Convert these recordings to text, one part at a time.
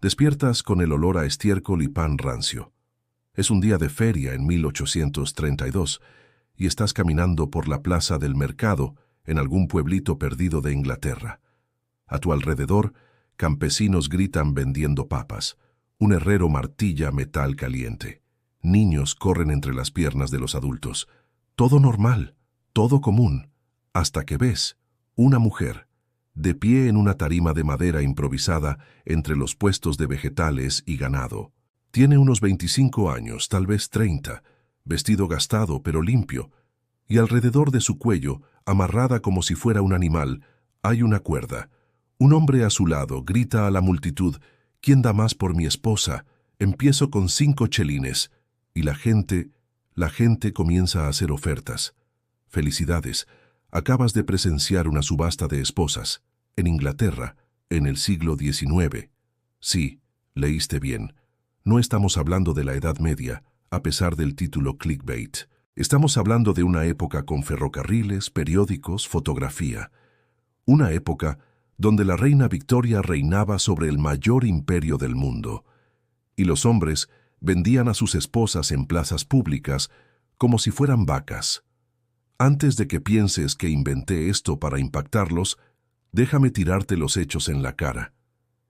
Despiertas con el olor a estiércol y pan rancio. Es un día de feria en 1832 y estás caminando por la plaza del mercado en algún pueblito perdido de Inglaterra. A tu alrededor, campesinos gritan vendiendo papas. Un herrero martilla metal caliente. Niños corren entre las piernas de los adultos. Todo normal, todo común, hasta que ves una mujer, de pie en una tarima de madera improvisada entre los puestos de vegetales y ganado. Tiene unos 25 años, tal vez 30, vestido gastado pero limpio, y alrededor de su cuello, amarrada como si fuera un animal, hay una cuerda. Un hombre a su lado grita a la multitud: «¿Quién da más por mi esposa? Empiezo con 5 chelines». Y la gente comienza a hacer ofertas. Felicidades, acabas de presenciar una subasta de esposas, en Inglaterra, en el siglo XIX. Sí, leíste bien. No estamos hablando de la Edad Media, a pesar del título clickbait. Estamos hablando de una época con ferrocarriles, periódicos, fotografía. Una época donde la reina Victoria reinaba sobre el mayor imperio del mundo. Y los hombres vendían a sus esposas en plazas públicas como si fueran vacas. Antes de que pienses que inventé esto para impactarlos, déjame tirarte los hechos en la cara.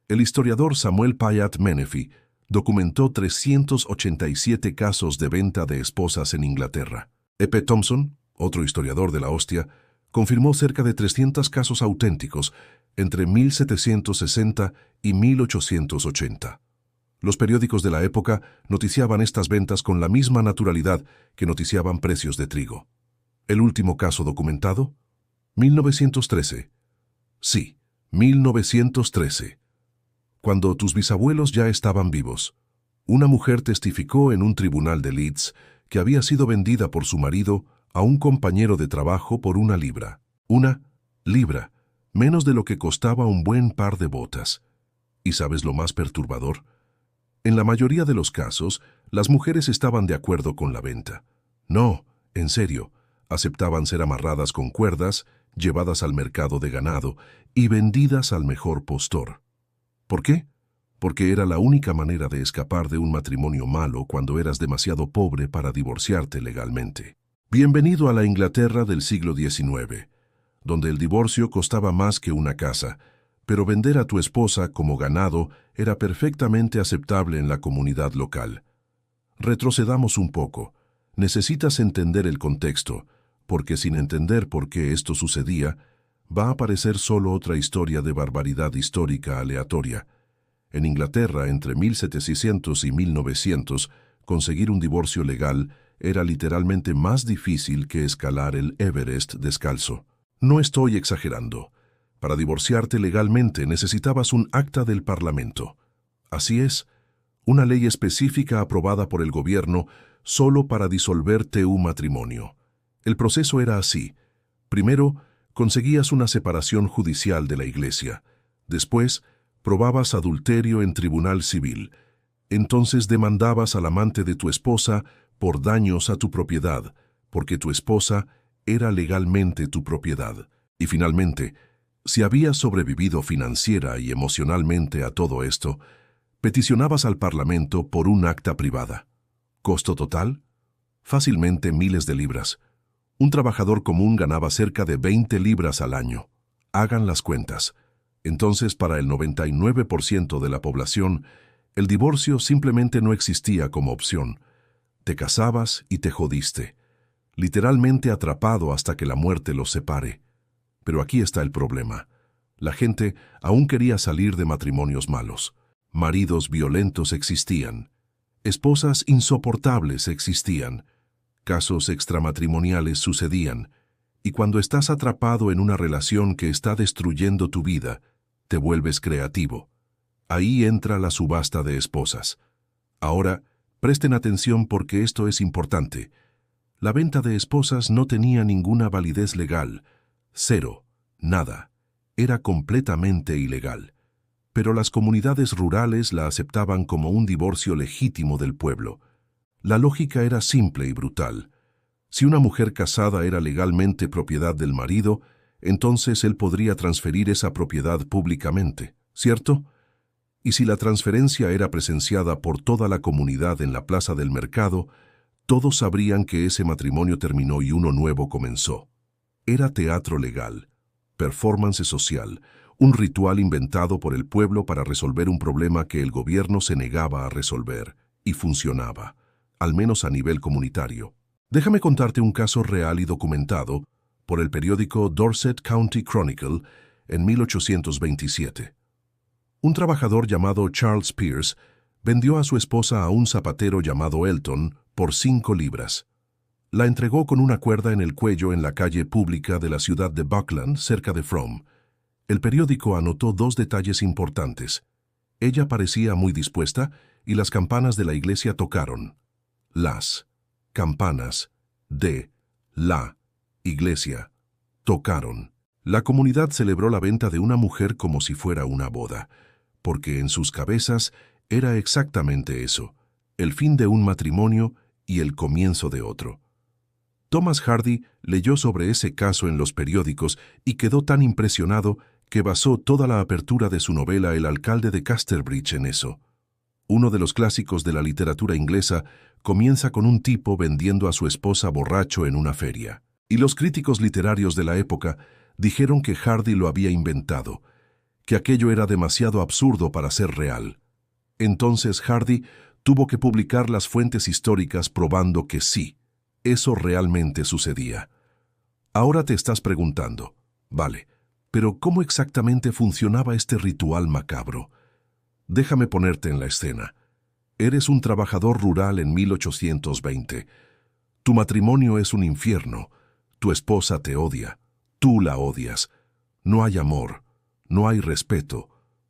El historiador Samuel Pyatt Menefee documentó 387 casos de venta de esposas en Inglaterra. E.P. Thompson, otro historiador de la hostia, confirmó cerca de 300 casos auténticos entre 1760 y 1880. Los periódicos de la época noticiaban estas ventas con la misma naturalidad que noticiaban precios de trigo. ¿El último caso documentado? 1913. Sí, 1913. Cuando tus bisabuelos ya estaban vivos, una mujer testificó en un tribunal de Leeds que había sido vendida por su marido a un compañero de trabajo por 1 libra. 1 libra, menos de lo que costaba un buen par de botas. ¿Y sabes lo más perturbador? En la mayoría de los casos, las mujeres estaban de acuerdo con la venta. No, en serio, aceptaban ser amarradas con cuerdas, llevadas al mercado de ganado y vendidas al mejor postor. ¿Por qué? Porque era la única manera de escapar de un matrimonio malo cuando eras demasiado pobre para divorciarte legalmente. Bienvenido a la Inglaterra del siglo XIX, donde el divorcio costaba más que una casa, pero vender a tu esposa como ganado era perfectamente aceptable en la comunidad local. Retrocedamos un poco. Necesitas entender el contexto, porque sin entender por qué esto sucedía, va a parecer solo otra historia de barbaridad histórica aleatoria. En Inglaterra, entre 1700 y 1900, conseguir un divorcio legal era literalmente más difícil que escalar el Everest descalzo. No estoy exagerando. Para divorciarte legalmente necesitabas un acta del Parlamento. Así es, una ley específica aprobada por el gobierno solo para disolverte un matrimonio. El proceso era así. Primero, conseguías una separación judicial de la iglesia. Después, probabas adulterio en tribunal civil. Entonces demandabas al amante de tu esposa por daños a tu propiedad, porque tu esposa era legalmente tu propiedad. Y finalmente, si habías sobrevivido financiera y emocionalmente a todo esto, peticionabas al Parlamento por un acta privada. ¿Costo total? Fácilmente miles de libras. Un trabajador común ganaba cerca de 20 libras al año. Hagan las cuentas. Entonces, para el 99% de la población, el divorcio simplemente no existía como opción. Te casabas y te jodiste. Literalmente atrapado hasta que la muerte los separe. Pero aquí está el problema. La gente aún quería salir de matrimonios malos. Maridos violentos existían. Esposas insoportables existían. Casos extramatrimoniales sucedían. Y cuando estás atrapado en una relación que está destruyendo tu vida, te vuelves creativo. Ahí entra la subasta de esposas. Ahora, presten atención porque esto es importante. La venta de esposas no tenía ninguna validez legal. Cero, nada. Era completamente ilegal. Pero las comunidades rurales la aceptaban como un divorcio legítimo del pueblo. La lógica era simple y brutal. Si una mujer casada era legalmente propiedad del marido, entonces él podría transferir esa propiedad públicamente, ¿cierto? Y si la transferencia era presenciada por toda la comunidad en la plaza del mercado, todos sabrían que ese matrimonio terminó y uno nuevo comenzó. Era teatro legal, performance social, un ritual inventado por el pueblo para resolver un problema que el gobierno se negaba a resolver, y funcionaba, al menos a nivel comunitario. Déjame contarte un caso real y documentado por el periódico Dorset County Chronicle en 1827. Un trabajador llamado Charles Pierce vendió a su esposa a un zapatero llamado Elton por 5 libras. La entregó con una cuerda en el cuello en la calle pública de la ciudad de Buckland, cerca de Frome. El periódico anotó 2 detalles importantes. Ella parecía muy dispuesta y las campanas de la iglesia tocaron. Las campanas de la iglesia tocaron. La comunidad celebró la venta de una mujer como si fuera una boda, porque en sus cabezas era exactamente eso, el fin de un matrimonio y el comienzo de otro. Thomas Hardy leyó sobre ese caso en los periódicos y quedó tan impresionado que basó toda la apertura de su novela El alcalde de Casterbridge en eso. Uno de los clásicos de la literatura inglesa comienza con un tipo vendiendo a su esposa borracho en una feria. Y los críticos literarios de la época dijeron que Hardy lo había inventado, que aquello era demasiado absurdo para ser real. Entonces Hardy tuvo que publicar las fuentes históricas probando que sí, eso realmente sucedía. Ahora te estás preguntando, vale, pero ¿cómo exactamente funcionaba este ritual macabro? Déjame ponerte en la escena. Eres un trabajador rural en 1820. Tu matrimonio es un infierno. Tu esposa te odia. Tú la odias. No hay amor. No hay respeto.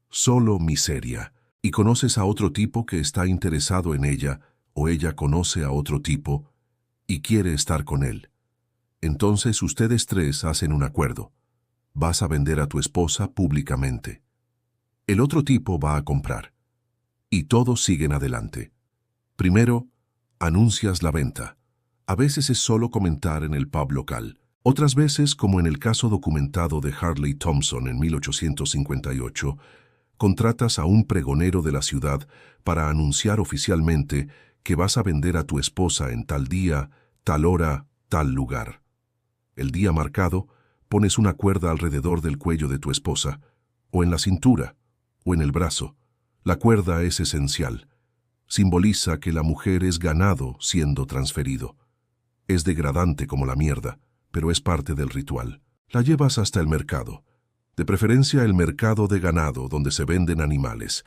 Solo miseria. Y conoces a otro tipo que está interesado en ella, o ella conoce a otro tipo y quiere estar con él. Entonces ustedes 3 hacen un acuerdo. Vas a vender a tu esposa públicamente. El otro tipo va a comprar. Y todos siguen adelante. Primero, anuncias la venta. A veces es solo comentar en el pub local. Otras veces, como en el caso documentado de Harley Thompson en 1858, contratas a un pregonero de la ciudad para anunciar oficialmente que vas a vender a tu esposa en tal día, tal hora, tal lugar. El día marcado, pones una cuerda alrededor del cuello de tu esposa, o en la cintura, o en el brazo. La cuerda es esencial. Simboliza que la mujer es ganado siendo transferido. Es degradante como la mierda, pero es parte del ritual. La llevas hasta el mercado. De preferencia el mercado de ganado, donde se venden animales.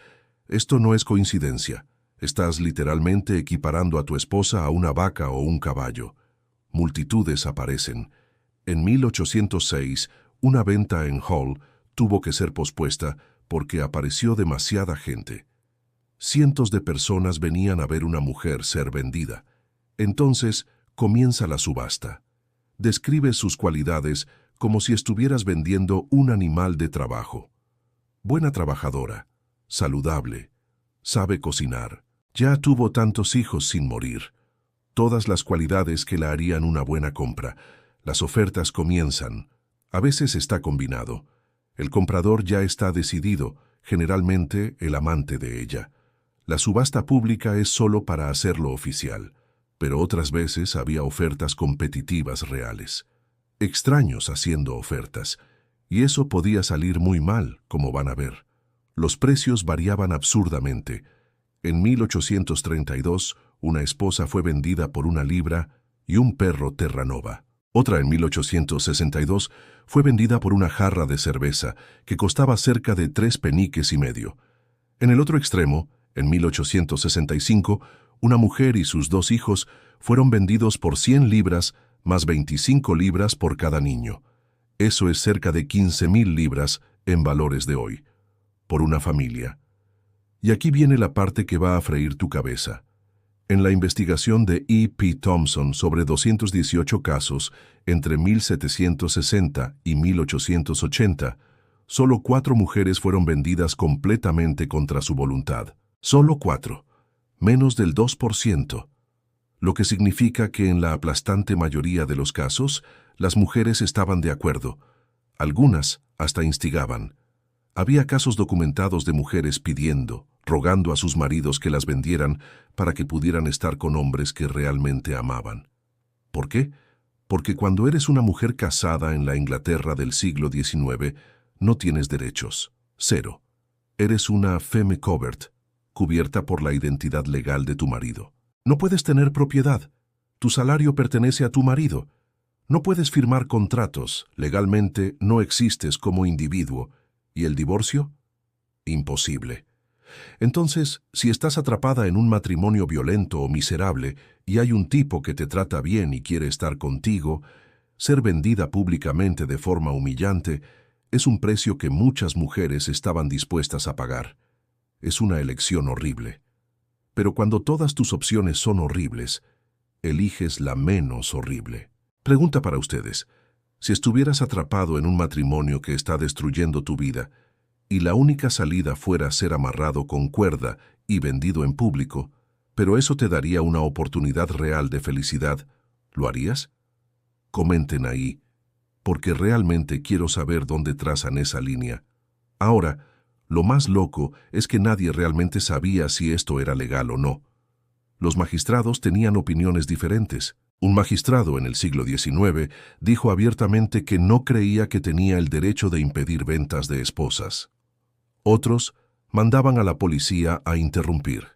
Esto no es coincidencia. Estás literalmente equiparando a tu esposa a una vaca o un caballo. Multitudes aparecen. En 1806, una venta en Hull tuvo que ser pospuesta porque apareció demasiada gente. Cientos de personas venían a ver una mujer ser vendida. Entonces comienza la subasta. Describe sus cualidades como si estuvieras vendiendo un animal de trabajo. Buena trabajadora, saludable, sabe cocinar. Ya tuvo tantos hijos sin morir. Todas las cualidades que la harían una buena compra. Las ofertas comienzan. A veces está combinado. El comprador ya está decidido, generalmente el amante de ella. La subasta pública es solo para hacerlo oficial, pero otras veces había ofertas competitivas reales. Extraños haciendo ofertas, y eso podía salir muy mal, como van a ver. Los precios variaban absurdamente. En 1832, una esposa fue vendida por 1 libra y un perro Terranova. Otra en 1862 fue vendida por una jarra de cerveza que costaba cerca de 3 peniques y medio. En el otro extremo, en 1865, una mujer y sus 2 hijos fueron vendidos por 100 libras más 25 libras por cada niño. Eso es cerca de 15.000 libras en valores de hoy, por una familia. Y aquí viene la parte que va a freír tu cabeza. En la investigación de E. P. Thompson sobre 218 casos entre 1760 y 1880, solo 4 mujeres fueron vendidas completamente contra su voluntad. Solo 4, menos del 2%, lo que significa que en la aplastante mayoría de los casos, las mujeres estaban de acuerdo. Algunas hasta instigaban. Había casos documentados de mujeres pidiendo, rogando a sus maridos que las vendieran para que pudieran estar con hombres que realmente amaban. ¿Por qué? Porque cuando eres una mujer casada en la Inglaterra del siglo XIX, no tienes derechos. Cero. Eres una femme covert, cubierta por la identidad legal de tu marido. No puedes tener propiedad. Tu salario pertenece a tu marido. No puedes firmar contratos. Legalmente no existes como individuo. ¿Y el divorcio? Imposible. Entonces, si estás atrapada en un matrimonio violento o miserable y hay un tipo que te trata bien y quiere estar contigo, ser vendida públicamente de forma humillante es un precio que muchas mujeres estaban dispuestas a pagar. Es una elección horrible. Pero cuando todas tus opciones son horribles, eliges la menos horrible. Pregunta para ustedes. Si estuvieras atrapado en un matrimonio que está destruyendo tu vida, y la única salida fuera ser amarrado con cuerda y vendido en público, pero eso te daría una oportunidad real de felicidad, ¿lo harías? Comenten ahí, porque realmente quiero saber dónde trazan esa línea. Ahora, lo más loco es que nadie realmente sabía si esto era legal o no. Los magistrados tenían opiniones diferentes. Un magistrado en el siglo XIX dijo abiertamente que no creía que tenía el derecho de impedir ventas de esposas. Otros mandaban a la policía a interrumpir.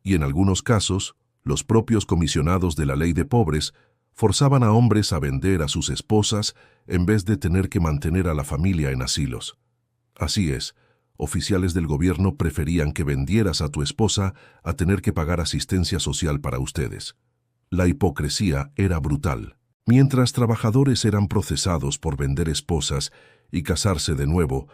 Y en algunos casos, los propios comisionados de la ley de pobres forzaban a hombres a vender a sus esposas en vez de tener que mantener a la familia en asilos. Así es, oficiales del gobierno preferían que vendieras a tu esposa a tener que pagar asistencia social para ustedes. La hipocresía era brutal. Mientras trabajadores eran procesados por vender esposas y casarse de nuevo,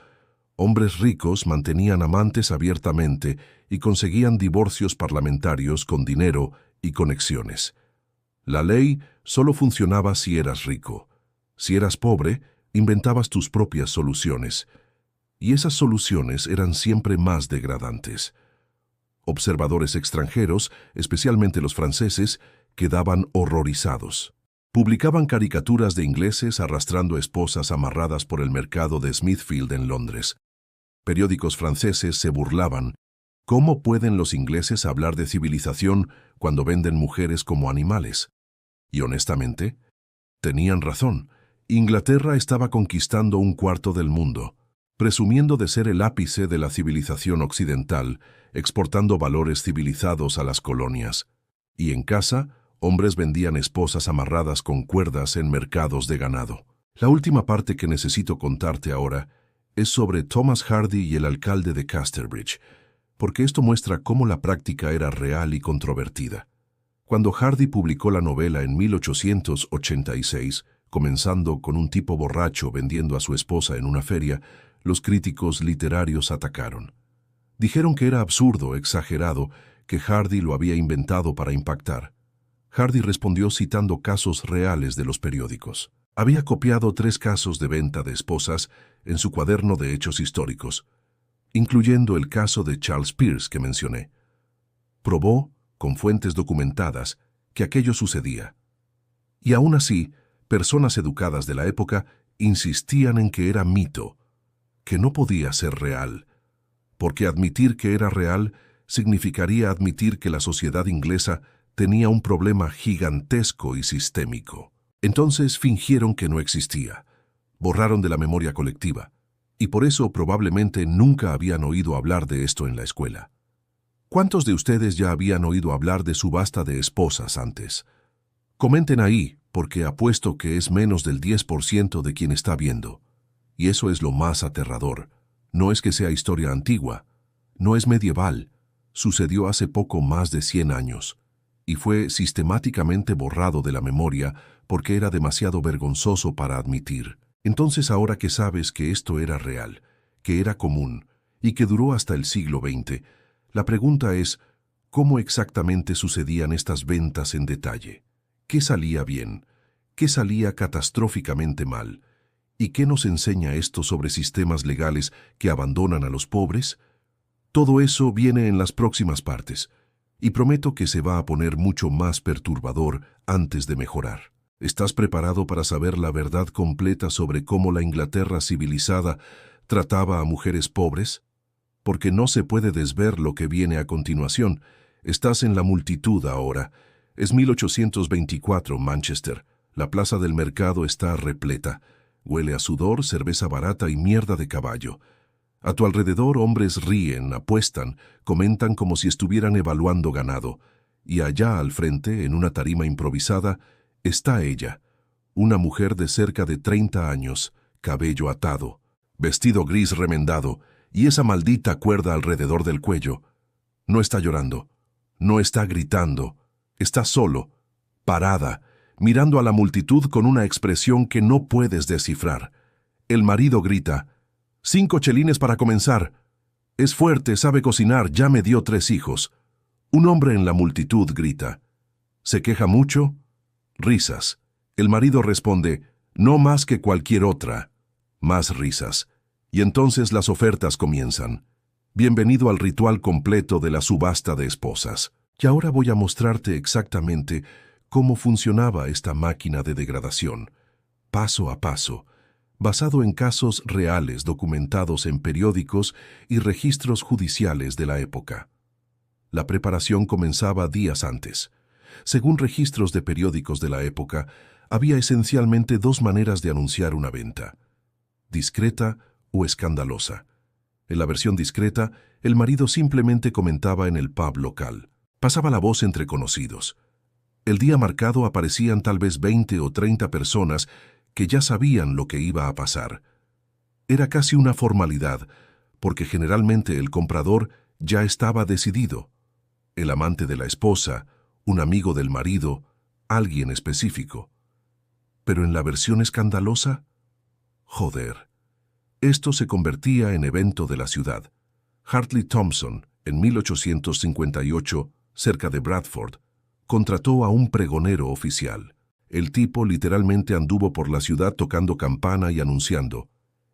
hombres ricos mantenían amantes abiertamente y conseguían divorcios parlamentarios con dinero y conexiones. La ley solo funcionaba si eras rico. Si eras pobre, inventabas tus propias soluciones. Y esas soluciones eran siempre más degradantes. Observadores extranjeros, especialmente los franceses, quedaban horrorizados. Publicaban caricaturas de ingleses arrastrando esposas amarradas por el mercado de Smithfield en Londres. Periódicos franceses se burlaban. ¿Cómo pueden los ingleses hablar de civilización cuando venden mujeres como animales? Y honestamente, tenían razón. Inglaterra estaba conquistando un cuarto del mundo, presumiendo de ser el ápice de la civilización occidental, exportando valores civilizados a las colonias. Y en casa, hombres vendían esposas amarradas con cuerdas en mercados de ganado. La última parte que necesito contarte ahora es sobre Thomas Hardy y el alcalde de Casterbridge, porque esto muestra cómo la práctica era real y controvertida. Cuando Hardy publicó la novela en 1886, comenzando con un tipo borracho vendiendo a su esposa en una feria, los críticos literarios atacaron. Dijeron que era absurdo, exagerado, que Hardy lo había inventado para impactar. Hardy respondió citando casos reales de los periódicos. Había copiado 3 casos de venta de esposas en su cuaderno de hechos históricos, incluyendo el caso de Charles Peirce que mencioné. Probó, con fuentes documentadas, que aquello sucedía. Y aún así, personas educadas de la época insistían en que era mito, que no podía ser real, porque admitir que era real significaría admitir que la sociedad inglesa tenía un problema gigantesco y sistémico. Entonces fingieron que no existía, borraron de la memoria colectiva, y por eso probablemente nunca habían oído hablar de esto en la escuela. ¿Cuántos de ustedes ya habían oído hablar de subasta de esposas antes? Comenten ahí, porque apuesto que es menos del 10% de quien está viendo. Y eso es lo más aterrador. No es que sea historia antigua, no es medieval, sucedió hace poco más de 100 años, y fue sistemáticamente borrado de la memoria porque era demasiado vergonzoso para admitir. Entonces ahora que sabes que esto era real, que era común, y que duró hasta el siglo XX, la pregunta es, ¿cómo exactamente sucedían estas ventas en detalle? ¿Qué salía bien? ¿Qué salía catastróficamente mal? ¿Y qué nos enseña esto sobre sistemas legales que abandonan a los pobres? Todo eso viene en las próximas partes, y prometo que se va a poner mucho más perturbador antes de mejorar. ¿Estás preparado para saber la verdad completa sobre cómo la Inglaterra civilizada ¿Trataba a mujeres pobres? Porque no se puede desver lo que viene a continuación. Estás en la multitud ahora. Es 1824, Manchester. La plaza del mercado está repleta. Huele a sudor, cerveza barata y mierda de caballo. A tu alrededor hombres ríen, apuestan, comentan como si estuvieran evaluando ganado. Y allá al frente, en una tarima improvisada, está ella, una mujer de cerca de 30 años, cabello atado, vestido gris remendado, y esa maldita cuerda alrededor del cuello. No está llorando, no está gritando, está solo, parada, mirando a la multitud con una expresión que no puedes descifrar. El marido grita: «5 chelines para comenzar». Es fuerte, sabe cocinar, ya me dio 3 hijos. Un hombre en la multitud grita: «¿Se queja mucho?». Risas. El marido responde: «No más que cualquier otra». Más risas. Y entonces las ofertas comienzan. Bienvenido al ritual completo de la subasta de esposas. Y ahora voy a mostrarte exactamente cómo funcionaba esta máquina de degradación, paso a paso, basado en casos reales documentados en periódicos y registros judiciales de la época. La preparación comenzaba días antes. Según registros de periódicos de la época, había esencialmente 2 maneras de anunciar una venta: discreta o escandalosa. En la versión discreta, el marido simplemente comentaba en el pub local. Pasaba la voz entre conocidos. El día marcado aparecían tal vez 20 o 30 personas que ya sabían lo que iba a pasar. Era casi una formalidad, porque generalmente el comprador ya estaba decidido. El amante de la esposa, un amigo del marido, alguien específico. Pero en la versión escandalosa, joder. Esto se convertía en evento de la ciudad. Hartley Thompson, en 1858, cerca de Bradford, contrató a un pregonero oficial. El tipo literalmente anduvo por la ciudad tocando campana y anunciando: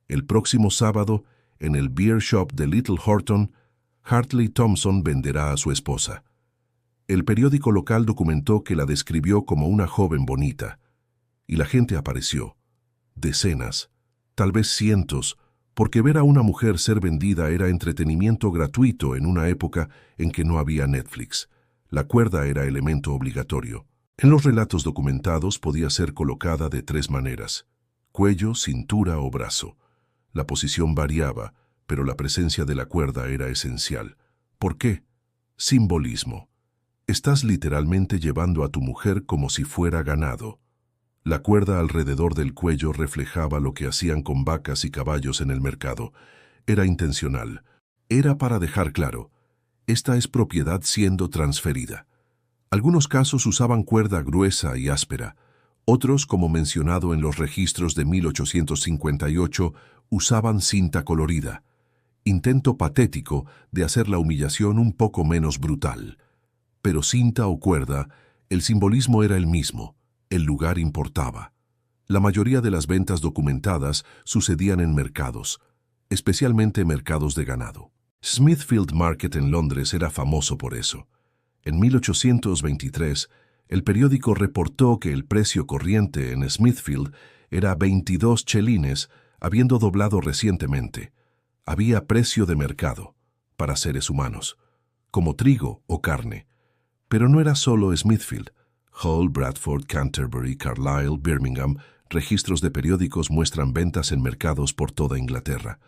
«El próximo sábado, en el beer shop de Little Horton, Hartley Thompson venderá a su esposa». El periódico local documentó que la describió como una joven bonita. Y la gente apareció. Decenas, tal vez cientos, porque ver a una mujer ser vendida era entretenimiento gratuito en una época en que no había Netflix. La cuerda era elemento obligatorio. En los relatos documentados podía ser colocada de 3 maneras: cuello, cintura o brazo. La posición variaba, pero la presencia de la cuerda era esencial. ¿Por qué? Simbolismo. Estás literalmente llevando a tu mujer como si fuera ganado. La cuerda alrededor del cuello reflejaba lo que hacían con vacas y caballos en el mercado. Era intencional. Era para dejar claro: esta es propiedad siendo transferida. Algunos casos usaban cuerda gruesa y áspera. Otros, como mencionado en los registros de 1858, usaban cinta colorida. Intento patético de hacer la humillación un poco menos brutal. Pero cinta o cuerda, el simbolismo era el mismo. El lugar importaba. La mayoría de las ventas documentadas sucedían en mercados, especialmente mercados de ganado. Smithfield Market en Londres era famoso por eso. En 1823, el periódico reportó que el precio corriente en Smithfield era 22 chelines, habiendo doblado recientemente. Había precio de mercado para seres humanos, como trigo o carne. Pero no era solo Smithfield. Hull, Bradford, Canterbury, Carlisle, Birmingham, registros de periódicos muestran ventas en mercados por toda Inglaterra.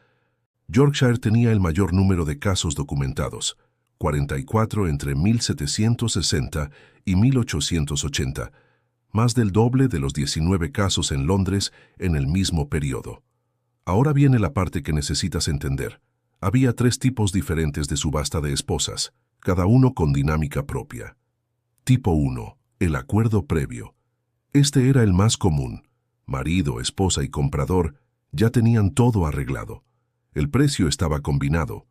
Yorkshire tenía el mayor número de casos documentados, 44 entre 1760 y 1880, más del doble de los 19 casos en Londres en el mismo periodo. Ahora viene la parte que necesitas entender. Había 3 tipos diferentes de subasta de esposas, cada uno con dinámica propia. Tipo 1. El acuerdo previo. Este era el más común. Marido, esposa y comprador ya tenían todo arreglado. El precio estaba combinado.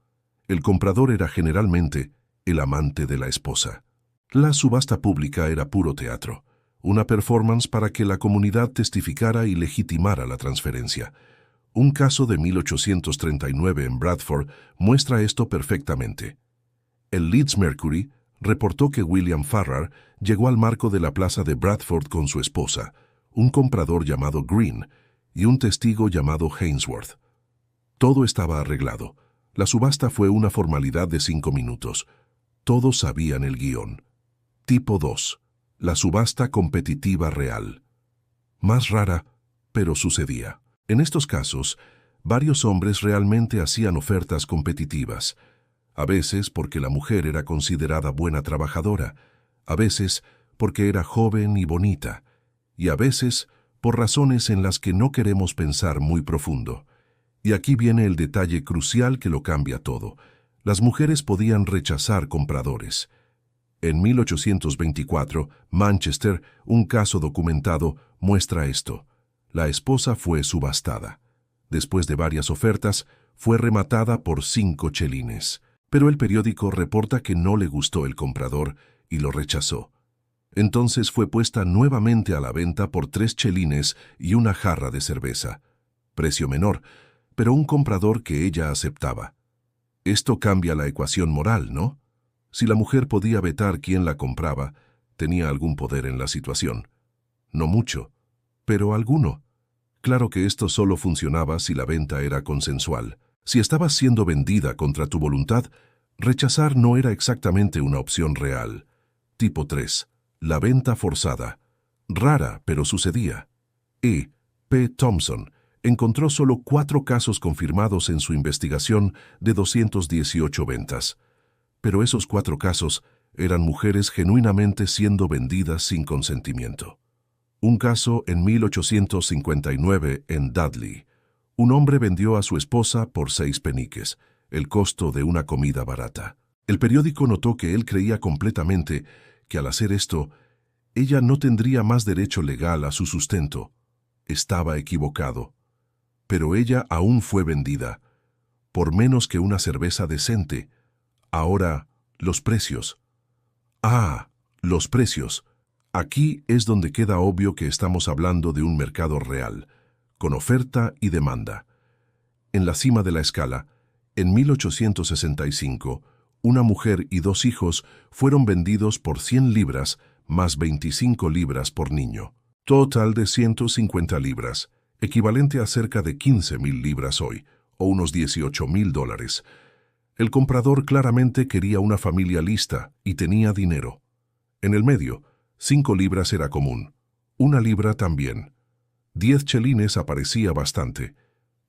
El comprador era generalmente el amante de la esposa. La subasta pública era puro teatro, una performance para que la comunidad testificara y legitimara la transferencia. Un caso de 1839 en Bradford muestra esto perfectamente. El Leeds Mercury reportó que William Farrar llegó al marco de la plaza de Bradford con su esposa, un comprador llamado Green y un testigo llamado Hainsworth. Todo estaba arreglado. La subasta fue una formalidad de 5 minutos. Todos sabían el guión. Tipo 2. La subasta competitiva real. Más rara, pero sucedía. En estos casos, varios hombres realmente hacían ofertas competitivas. A veces porque la mujer era considerada buena trabajadora, a veces porque era joven y bonita, y a veces por razones en las que no queremos pensar muy profundo. Y aquí viene el detalle crucial que lo cambia todo. Las mujeres podían rechazar compradores. En 1824, Manchester, un caso documentado, muestra esto. La esposa fue subastada. Después de varias ofertas, fue rematada por 5 chelines. Pero el periódico reporta que no le gustó el comprador y lo rechazó. Entonces fue puesta nuevamente a la venta por 3 chelines y una jarra de cerveza. Precio menor, pero un comprador que ella aceptaba. Esto cambia la ecuación moral, ¿no? Si la mujer podía vetar quién la compraba, tenía algún poder en la situación. No mucho, pero alguno. Claro que esto solo funcionaba si la venta era consensual. Si estabas siendo vendida contra tu voluntad, rechazar no era exactamente una opción real. Tipo 3. La venta forzada. Rara, pero sucedía. E. P. Thompson encontró solo 4 casos confirmados en su investigación de 218 ventas. Pero esos 4 casos eran mujeres genuinamente siendo vendidas sin consentimiento. Un caso en 1859 en Dudley. Un hombre vendió a su esposa por 6 peniques, el costo de una comida barata. El periódico notó que él creía completamente que al hacer esto, ella no tendría más derecho legal a su sustento. Estaba equivocado. Pero ella aún fue vendida, por menos que una cerveza decente. Ahora, los precios. Ah, los precios. Aquí es donde queda obvio que estamos hablando de un mercado real, con oferta y demanda. En la cima de la escala, en 1865, una mujer y 2 hijos fueron vendidos por 100 libras más 25 libras por niño. Total de 150 libras, equivalente a cerca de 15.000 libras hoy, o unos $18.000. El comprador claramente quería una familia lista y tenía dinero. En el medio, 5 libras era común, 1 libra también. 10 chelines aparecía bastante,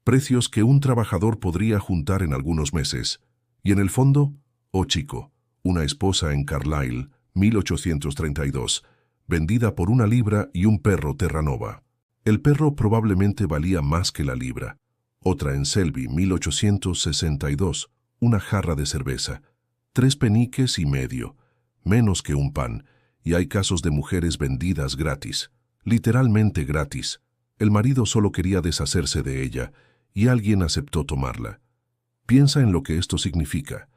precios que un trabajador podría juntar en algunos meses. Y en el fondo, oh chico, una esposa en Carlisle, 1832, vendida por 1 libra y un perro Terranova. El perro probablemente valía más que la libra. Otra en Selby, 1862, una jarra de cerveza, 3 peniques y medio, menos que un pan, y hay casos de mujeres vendidas gratis, literalmente gratis. El marido solo quería deshacerse de ella, y alguien aceptó tomarla. Piensa en lo que esto significa.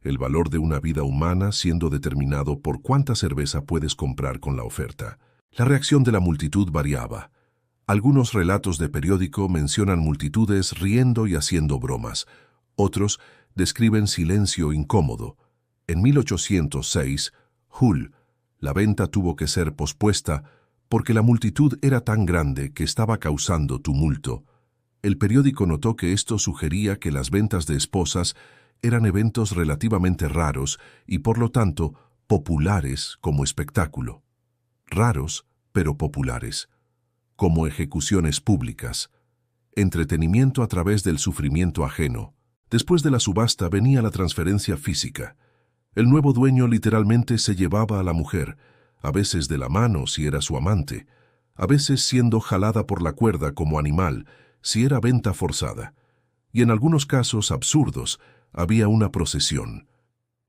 El valor de una vida humana siendo determinado por cuánta cerveza puedes comprar con la oferta. La reacción de la multitud variaba. Algunos relatos de periódico mencionan multitudes riendo y haciendo bromas. Otros describen silencio incómodo. En 1806, Hull, la venta tuvo que ser pospuesta porque la multitud era tan grande que estaba causando tumulto. El periódico notó que esto sugería que las ventas de esposas eran eventos relativamente raros y por lo tanto populares como espectáculo. Raros, pero populares. Como ejecuciones públicas. Entretenimiento a través del sufrimiento ajeno. Después de la subasta venía la transferencia física. El nuevo dueño literalmente se llevaba a la mujer, a veces de la mano si era su amante, a veces siendo jalada por la cuerda como animal si era venta forzada. Y en algunos casos absurdos había una procesión.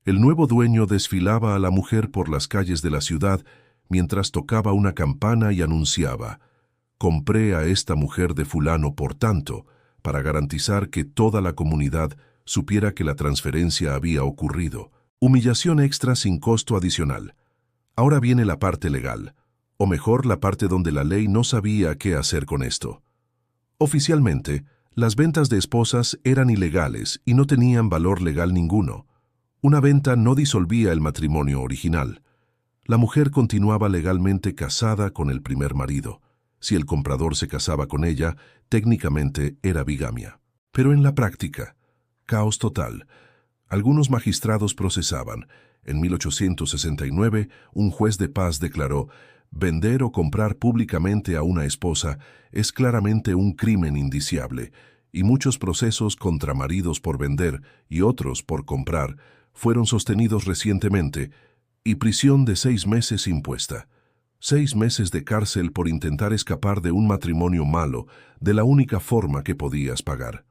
El nuevo dueño desfilaba a la mujer por las calles de la ciudad mientras tocaba una campana y anunciaba: «Compré a esta mujer de fulano por tanto», para garantizar que toda la comunidad supiera que la transferencia había ocurrido. Humillación extra sin costo adicional. Ahora viene la parte legal, o mejor, la parte donde la ley no sabía qué hacer con esto. Oficialmente, las ventas de esposas eran ilegales y no tenían valor legal ninguno. Una venta no disolvía el matrimonio original. La mujer continuaba legalmente casada con el primer marido. Si el comprador se casaba con ella, técnicamente era bigamia. Pero en la práctica, caos total. Algunos magistrados procesaban. En 1869, un juez de paz declaró: vender o comprar públicamente a una esposa es claramente un crimen indiciable, y muchos procesos contra maridos por vender y otros por comprar fueron sostenidos recientemente, y prisión de 6 meses impuesta. 6 meses de cárcel por intentar escapar de un matrimonio malo, de la única forma que podías pagar.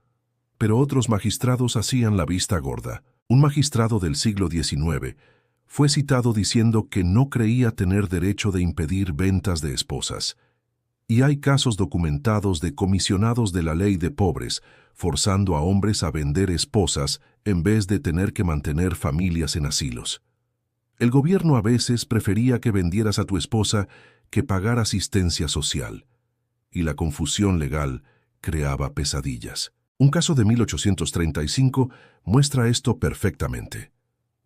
Pero otros magistrados hacían la vista gorda. Un magistrado del siglo XIX fue citado diciendo que no creía tener derecho de impedir ventas de esposas. Y hay casos documentados de comisionados de la ley de pobres, forzando a hombres a vender esposas en vez de tener que mantener familias en asilos. El gobierno a veces prefería que vendieras a tu esposa que pagar asistencia social. Y la confusión legal creaba pesadillas. Un caso de 1835 muestra esto perfectamente.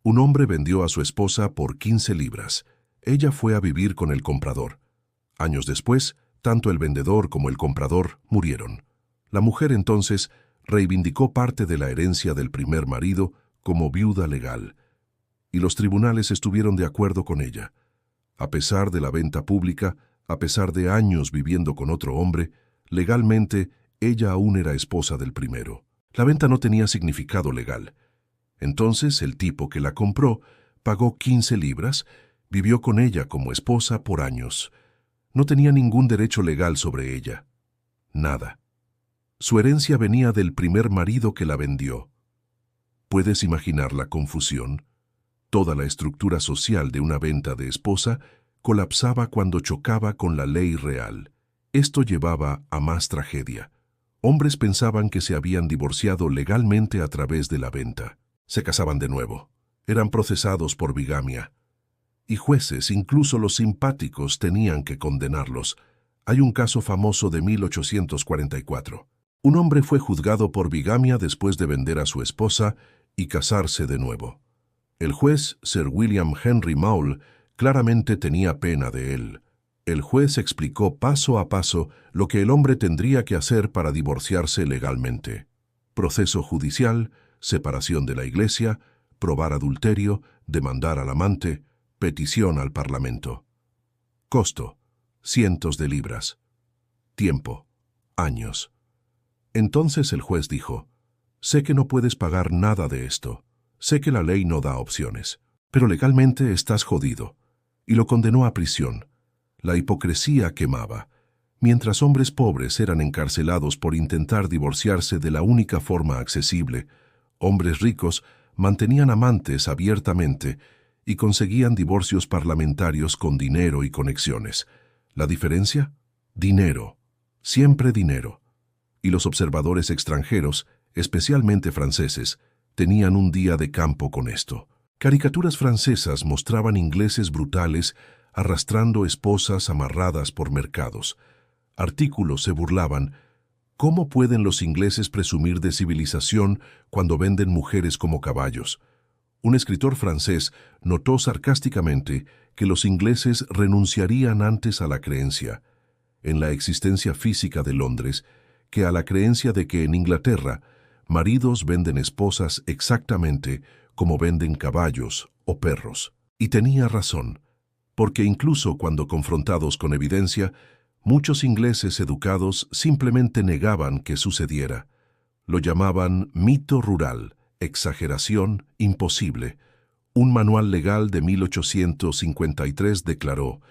Un hombre vendió a su esposa por 15 libras. Ella fue a vivir con el comprador. Años después, tanto el vendedor como el comprador murieron. La mujer entonces reivindicó parte de la herencia del primer marido como viuda legal, y los tribunales estuvieron de acuerdo con ella. A pesar de la venta pública, a pesar de años viviendo con otro hombre, legalmente ella aún era esposa del primero. La venta no tenía significado legal. Entonces el tipo que la compró pagó 15 libras, vivió con ella como esposa por años. No tenía ningún derecho legal sobre ella. Nada. Su herencia venía del primer marido que la vendió. ¿Puedes imaginar la confusión? Toda la estructura social de una venta de esposa colapsaba cuando chocaba con la ley real. Esto llevaba a más tragedia. Hombres pensaban que se habían divorciado legalmente a través de la venta. Se casaban de nuevo. Eran procesados por bigamia. Y jueces, incluso los simpáticos, tenían que condenarlos. Hay un caso famoso de 1844. Un hombre fue juzgado por bigamia después de vender a su esposa y casarse de nuevo. El juez, Sir William Henry Maule, claramente tenía pena de él. El juez explicó paso a paso lo que el hombre tendría que hacer para divorciarse legalmente. Proceso judicial, separación de la iglesia, probar adulterio, demandar al amante, petición al Parlamento. Costo: cientos de libras. Tiempo: años. Entonces el juez dijo: sé que no puedes pagar nada de esto. Sé que la ley no da opciones, pero legalmente estás jodido. Y lo condenó a prisión. La hipocresía quemaba. Mientras hombres pobres eran encarcelados por intentar divorciarse de la única forma accesible, hombres ricos mantenían amantes abiertamente y conseguían divorcios parlamentarios con dinero y conexiones. ¿La diferencia? Dinero. Siempre dinero. Y los observadores extranjeros, especialmente franceses, tenían un día de campo con esto. Caricaturas francesas mostraban ingleses brutales arrastrando esposas amarradas por mercados. Artículos se burlaban: ¿cómo pueden los ingleses presumir de civilización cuando venden mujeres como caballos? Un escritor francés notó sarcásticamente que los ingleses renunciarían antes a la creencia, en la existencia física de Londres, que a la creencia de que en Inglaterra maridos venden esposas exactamente como venden caballos o perros. Y tenía razón, porque incluso cuando confrontados con evidencia, muchos ingleses educados simplemente negaban que sucediera. Lo llamaban mito rural, exageración, imposible. Un manual legal de 1853 declaró: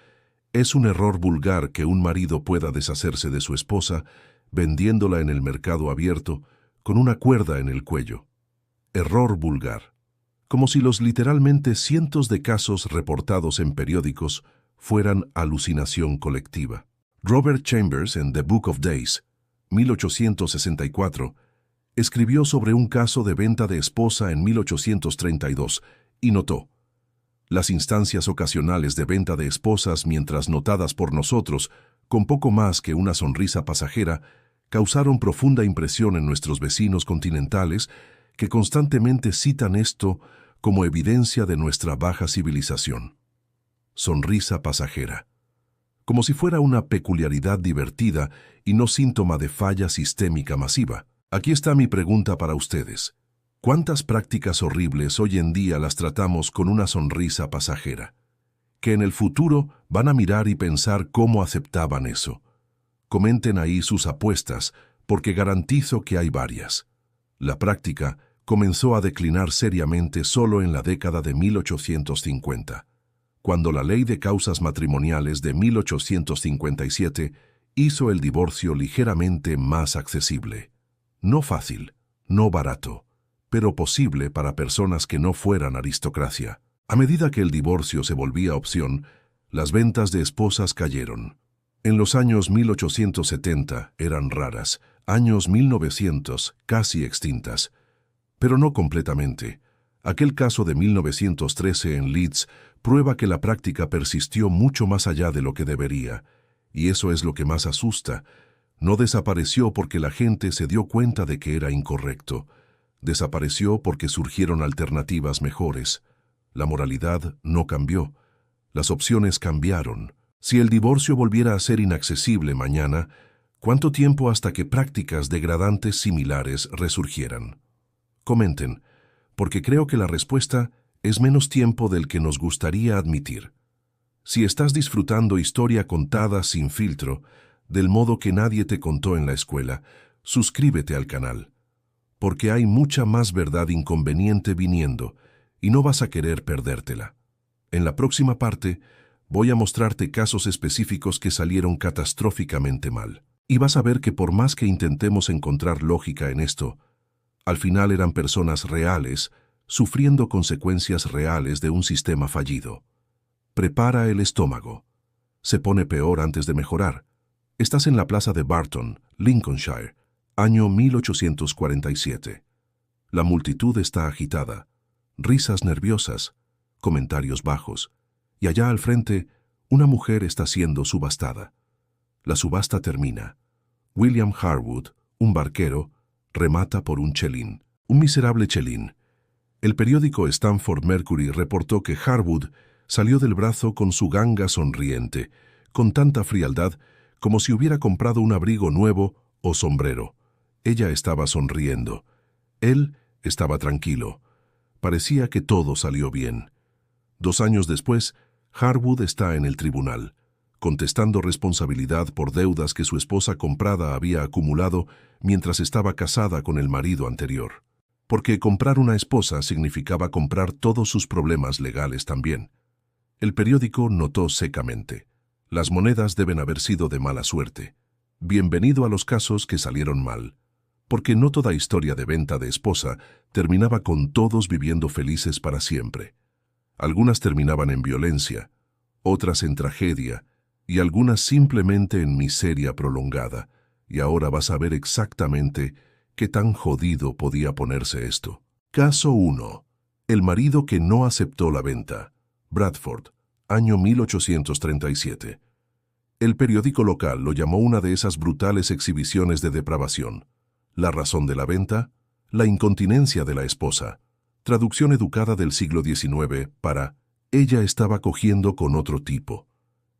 es un error vulgar que un marido pueda deshacerse de su esposa vendiéndola en el mercado abierto con una cuerda en el cuello. Error vulgar. Como si los literalmente cientos de casos reportados en periódicos fueran alucinación colectiva. Robert Chambers, en The Book of Days, 1864, escribió sobre un caso de venta de esposa en 1832 y notó: las instancias ocasionales de venta de esposas, mientras notadas por nosotros con poco más que una sonrisa pasajera, causaron profunda impresión en nuestros vecinos continentales, que constantemente citan esto como evidencia de nuestra baja civilización. Sonrisa pasajera. Como si fuera una peculiaridad divertida y no síntoma de falla sistémica masiva. Aquí está mi pregunta para ustedes. ¿Cuántas prácticas horribles hoy en día las tratamos con una sonrisa pasajera? Que en el futuro van a mirar y pensar cómo aceptaban eso. Comenten ahí sus apuestas, porque garantizo que hay varias. La práctica comenzó a declinar seriamente solo en la década de 1850, cuando la Ley de Causas Matrimoniales de 1857 hizo el divorcio ligeramente más accesible. No fácil, no barato, pero posible para personas que no fueran aristocracia. A medida que el divorcio se volvía opción, las ventas de esposas cayeron. En los años 1870 eran raras, años 1900 casi extintas, pero no completamente. Aquel caso de 1913 en Leeds prueba que la práctica persistió mucho más allá de lo que debería, y eso es lo que más asusta. No desapareció porque la gente se dio cuenta de que era incorrecto. Desapareció porque surgieron alternativas mejores. La moralidad no cambió. Las opciones cambiaron. Si el divorcio volviera a ser inaccesible mañana, ¿cuánto tiempo hasta que prácticas degradantes similares resurgieran? Comenten, porque creo que la respuesta es menos tiempo del que nos gustaría admitir. Si estás disfrutando historia contada sin filtro, del modo que nadie te contó en la escuela, suscríbete al canal, porque hay mucha más verdad inconveniente viniendo y no vas a querer perdértela. En la próxima parte, voy a mostrarte casos específicos que salieron catastróficamente mal. Y vas a ver que por más que intentemos encontrar lógica en esto, al final eran personas reales, sufriendo consecuencias reales de un sistema fallido. Prepara el estómago. Se pone peor antes de mejorar. Estás en la plaza de Barton, Lincolnshire, año 1847. La multitud está agitada, risas nerviosas, comentarios bajos, y allá al frente, una mujer está siendo subastada. La subasta termina. William Harwood, un barquero, remata por un chelín, un miserable chelín. El periódico Stamford Mercury reportó que Harwood salió del brazo con su ganga sonriente, con tanta frialdad como si hubiera comprado un abrigo nuevo o sombrero. Ella estaba sonriendo. Él estaba tranquilo. Parecía que todo salió bien. 2 años después, Harwood está en el tribunal, contestando responsabilidad por deudas que su esposa comprada había acumulado mientras estaba casada con el marido anterior. Porque comprar una esposa significaba comprar todos sus problemas legales también. El periódico notó secamente: las monedas deben haber sido de mala suerte. Bienvenido a los casos que salieron mal. Porque no toda historia de venta de esposa terminaba con todos viviendo felices para siempre. Algunas terminaban en violencia, otras en tragedia, y algunas simplemente en miseria prolongada. Y ahora vas a ver exactamente qué tan jodido podía ponerse esto. Caso 1. El marido que no aceptó la venta. Bradford, año 1837. El periódico local lo llamó una de esas brutales exhibiciones de depravación. La razón de la venta: la incontinencia de la esposa. Traducción educada del siglo XIX para «ella estaba cogiendo con otro tipo».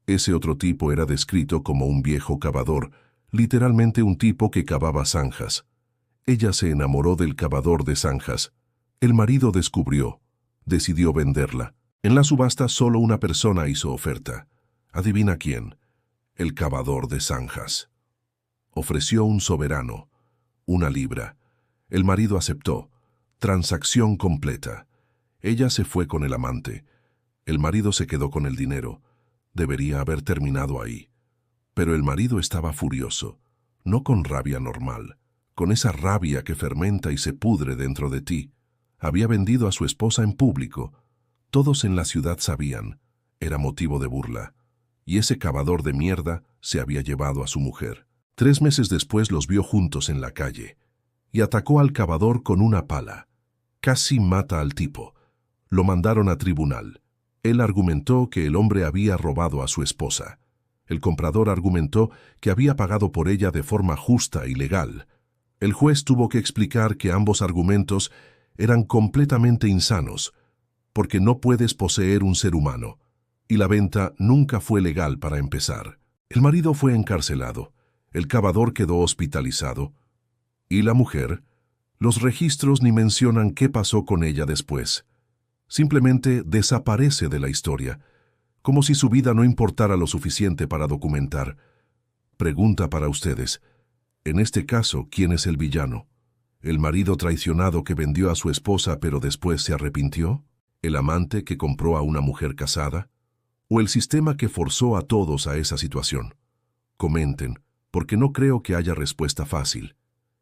Ese otro tipo era descrito como un viejo cavador, literalmente un tipo que cavaba zanjas. Ella se enamoró del cavador de zanjas. El marido decidió venderla. En la subasta solo una persona hizo oferta. ¿Adivina quién? El cavador de zanjas. Ofreció un soberano, 1 libra. El marido aceptó. Transacción completa. Ella se fue con el amante. El marido se quedó con el dinero. Debería haber terminado ahí. Pero el marido estaba furioso, no con rabia normal, con esa rabia que fermenta y se pudre dentro de ti. Había vendido a su esposa en público. Todos en la ciudad sabían. Era motivo de burla. Y ese cavador de mierda se había llevado a su mujer. 3 meses después los vio juntos en la calle. Y atacó al cavador con una pala. Casi mata al tipo. Lo mandaron a tribunal. Él argumentó que el hombre había robado a su esposa. El comprador argumentó que había pagado por ella de forma justa y legal. El juez tuvo que explicar que ambos argumentos eran completamente insanos, porque no puedes poseer un ser humano, y la venta nunca fue legal para empezar. El marido fue encarcelado. El cavador quedó hospitalizado. ¿Y la mujer? Los registros ni mencionan qué pasó con ella después. Simplemente desaparece de la historia, como si su vida no importara lo suficiente para documentar. Pregunta para ustedes. En este caso, ¿quién es el villano? ¿El marido traicionado que vendió a su esposa pero después se arrepintió? ¿El amante que compró a una mujer casada? ¿O el sistema que forzó a todos a esa situación? Comenten, porque no creo que haya respuesta fácil.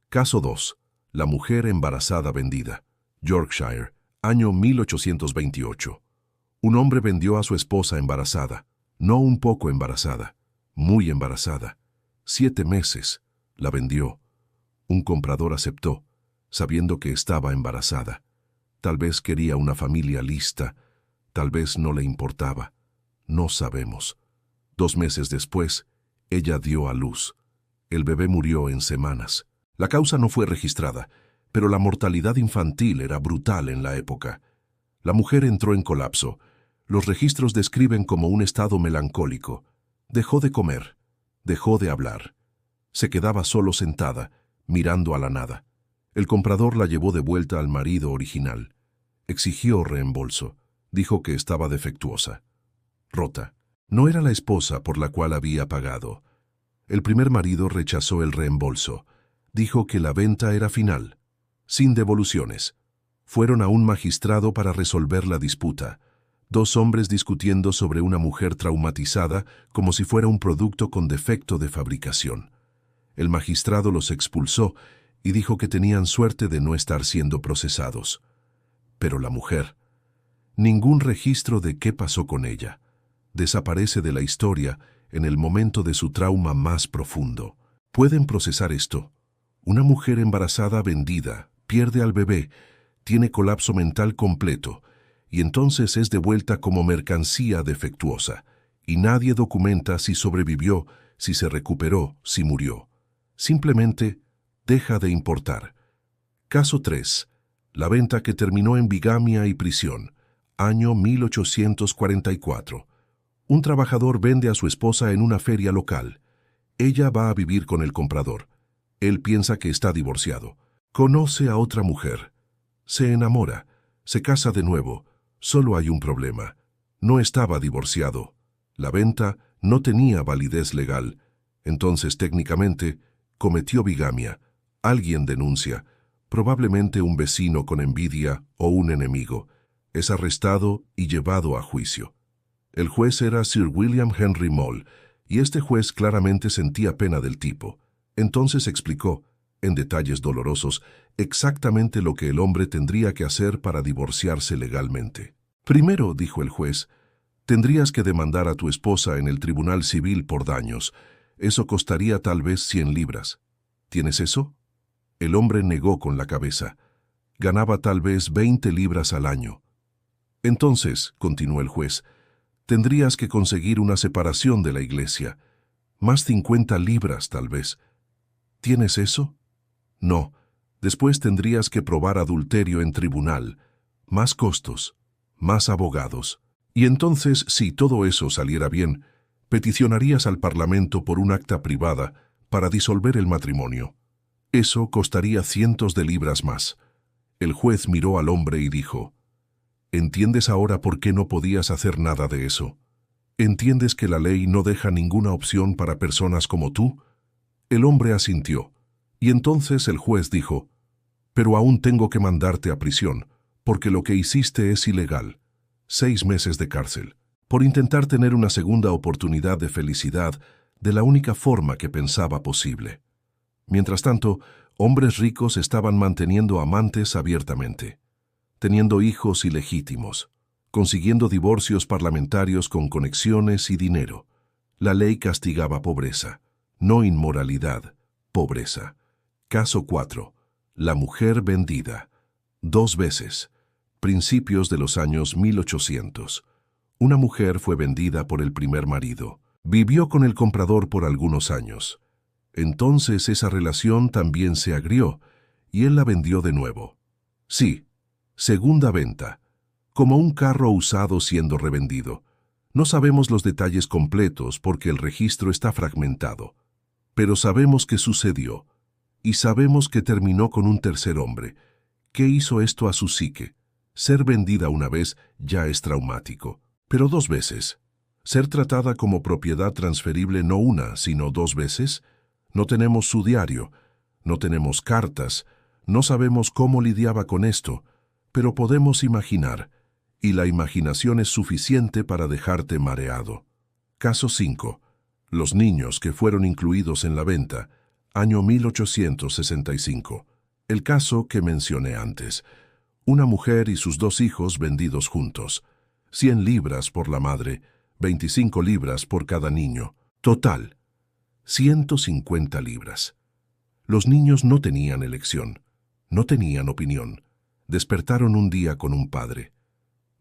Caso 2. La mujer embarazada vendida. Yorkshire, año 1828. Un hombre vendió a su esposa embarazada, no un poco embarazada, muy embarazada. 7 meses. La vendió. Un comprador aceptó, sabiendo que estaba embarazada. Tal vez quería una familia lista, tal vez no le importaba. No sabemos. 2 meses después, ella dio a luz. El bebé murió en semanas. La causa no fue registrada, pero la mortalidad infantil era brutal en la época. La mujer entró en colapso. Los registros describen como un estado melancólico. Dejó de comer, dejó de hablar. Se quedaba solo sentada, mirando a la nada. El comprador la llevó de vuelta al marido original. Exigió reembolso. Dijo que estaba defectuosa. Rota. No era la esposa por la cual había pagado. El primer marido rechazó el reembolso. Dijo que la venta era final, sin devoluciones. Fueron a un magistrado para resolver la disputa. 2 hombres discutiendo sobre una mujer traumatizada como si fuera un producto con defecto de fabricación. El magistrado los expulsó y dijo que tenían suerte de no estar siendo procesados. Pero la mujer, ningún registro de qué pasó con ella. Desaparece de la historia en el momento de su trauma más profundo. ¿Pueden procesar esto? Una mujer embarazada vendida, pierde al bebé, tiene colapso mental completo, y entonces es devuelta como mercancía defectuosa, y nadie documenta si sobrevivió, si se recuperó, si murió. Simplemente deja de importar. Caso 3. La venta que terminó en bigamia y prisión. Año 1844. Un trabajador vende a su esposa en una feria local. Ella va a vivir con el comprador. Él piensa que está divorciado. Conoce a otra mujer. Se enamora. Se casa de nuevo. Solo hay un problema. No estaba divorciado. La venta no tenía validez legal. Entonces, técnicamente, cometió bigamia. Alguien denuncia. Probablemente un vecino con envidia o un enemigo. Es arrestado y llevado a juicio. El juez era Sir William Henry Moll, y este juez claramente sentía pena del tipo. Entonces explicó, en detalles dolorosos, exactamente lo que el hombre tendría que hacer para divorciarse legalmente. Primero, dijo el juez, tendrías que demandar a tu esposa en el tribunal civil por daños. Eso costaría tal vez 100 libras. ¿Tienes eso? El hombre negó con la cabeza. Ganaba tal vez 20 libras al año. Entonces, continuó el juez, tendrías que conseguir una separación de la iglesia. Más 50 libras, tal vez. ¿Tienes eso? No. Después tendrías que probar adulterio en tribunal. Más costos, más abogados. Y entonces, si todo eso saliera bien, peticionarías al Parlamento por un acta privada para disolver el matrimonio. Eso costaría cientos de libras más. El juez miró al hombre y dijo, ¿entiendes ahora por qué no podías hacer nada de eso? ¿Entiendes que la ley no deja ninguna opción para personas como tú? El hombre asintió, y entonces el juez dijo, pero aún tengo que mandarte a prisión, porque lo que hiciste es ilegal. 6 meses de cárcel, por intentar tener una segunda oportunidad de felicidad de la única forma que pensaba posible. Mientras tanto, hombres ricos estaban manteniendo amantes abiertamente, teniendo hijos ilegítimos, consiguiendo divorcios parlamentarios con conexiones y dinero. La ley castigaba pobreza, no inmoralidad, pobreza. Caso 4. La mujer vendida. 2 veces. Principios de los años 1800. Una mujer fue vendida por el primer marido. Vivió con el comprador por algunos años. Entonces esa relación también se agrió, y él la vendió de nuevo. Sí, segunda venta, como un carro usado siendo revendido. No sabemos los detalles completos porque el registro está fragmentado, pero sabemos que sucedió, Y sabemos que terminó con un tercer hombre. ¿Qué hizo esto a su psique? Ser vendida una vez ya es traumático, pero 2 veces. Ser tratada como propiedad transferible no una, sino 2 veces. No tenemos su diario, no tenemos cartas, no sabemos cómo lidiaba con esto, pero podemos imaginar, y la imaginación es suficiente para dejarte mareado. Caso 5. Los niños que fueron incluidos en la venta, año 1865. El caso que mencioné antes. Una mujer y sus 2 hijos vendidos juntos. 100 libras por la madre, 25 libras por cada niño. Total, 150 libras. Los niños no tenían elección, no tenían opinión. Despertaron un día con un padre.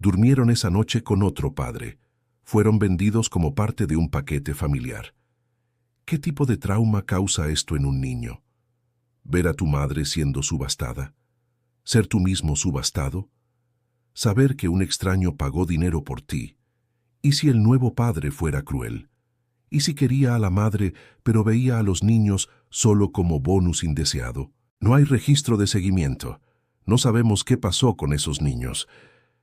Durmieron esa noche con otro padre. Fueron vendidos como parte de un paquete familiar. ¿Qué tipo de trauma causa esto en un niño? ¿Ver a tu madre siendo subastada? ¿Ser tú mismo subastado? ¿Saber que un extraño pagó dinero por ti? ¿Y si el nuevo padre fuera cruel? ¿Y si quería a la madre, pero veía a los niños solo como bonus indeseado? No hay registro de seguimiento. No sabemos qué pasó con esos niños,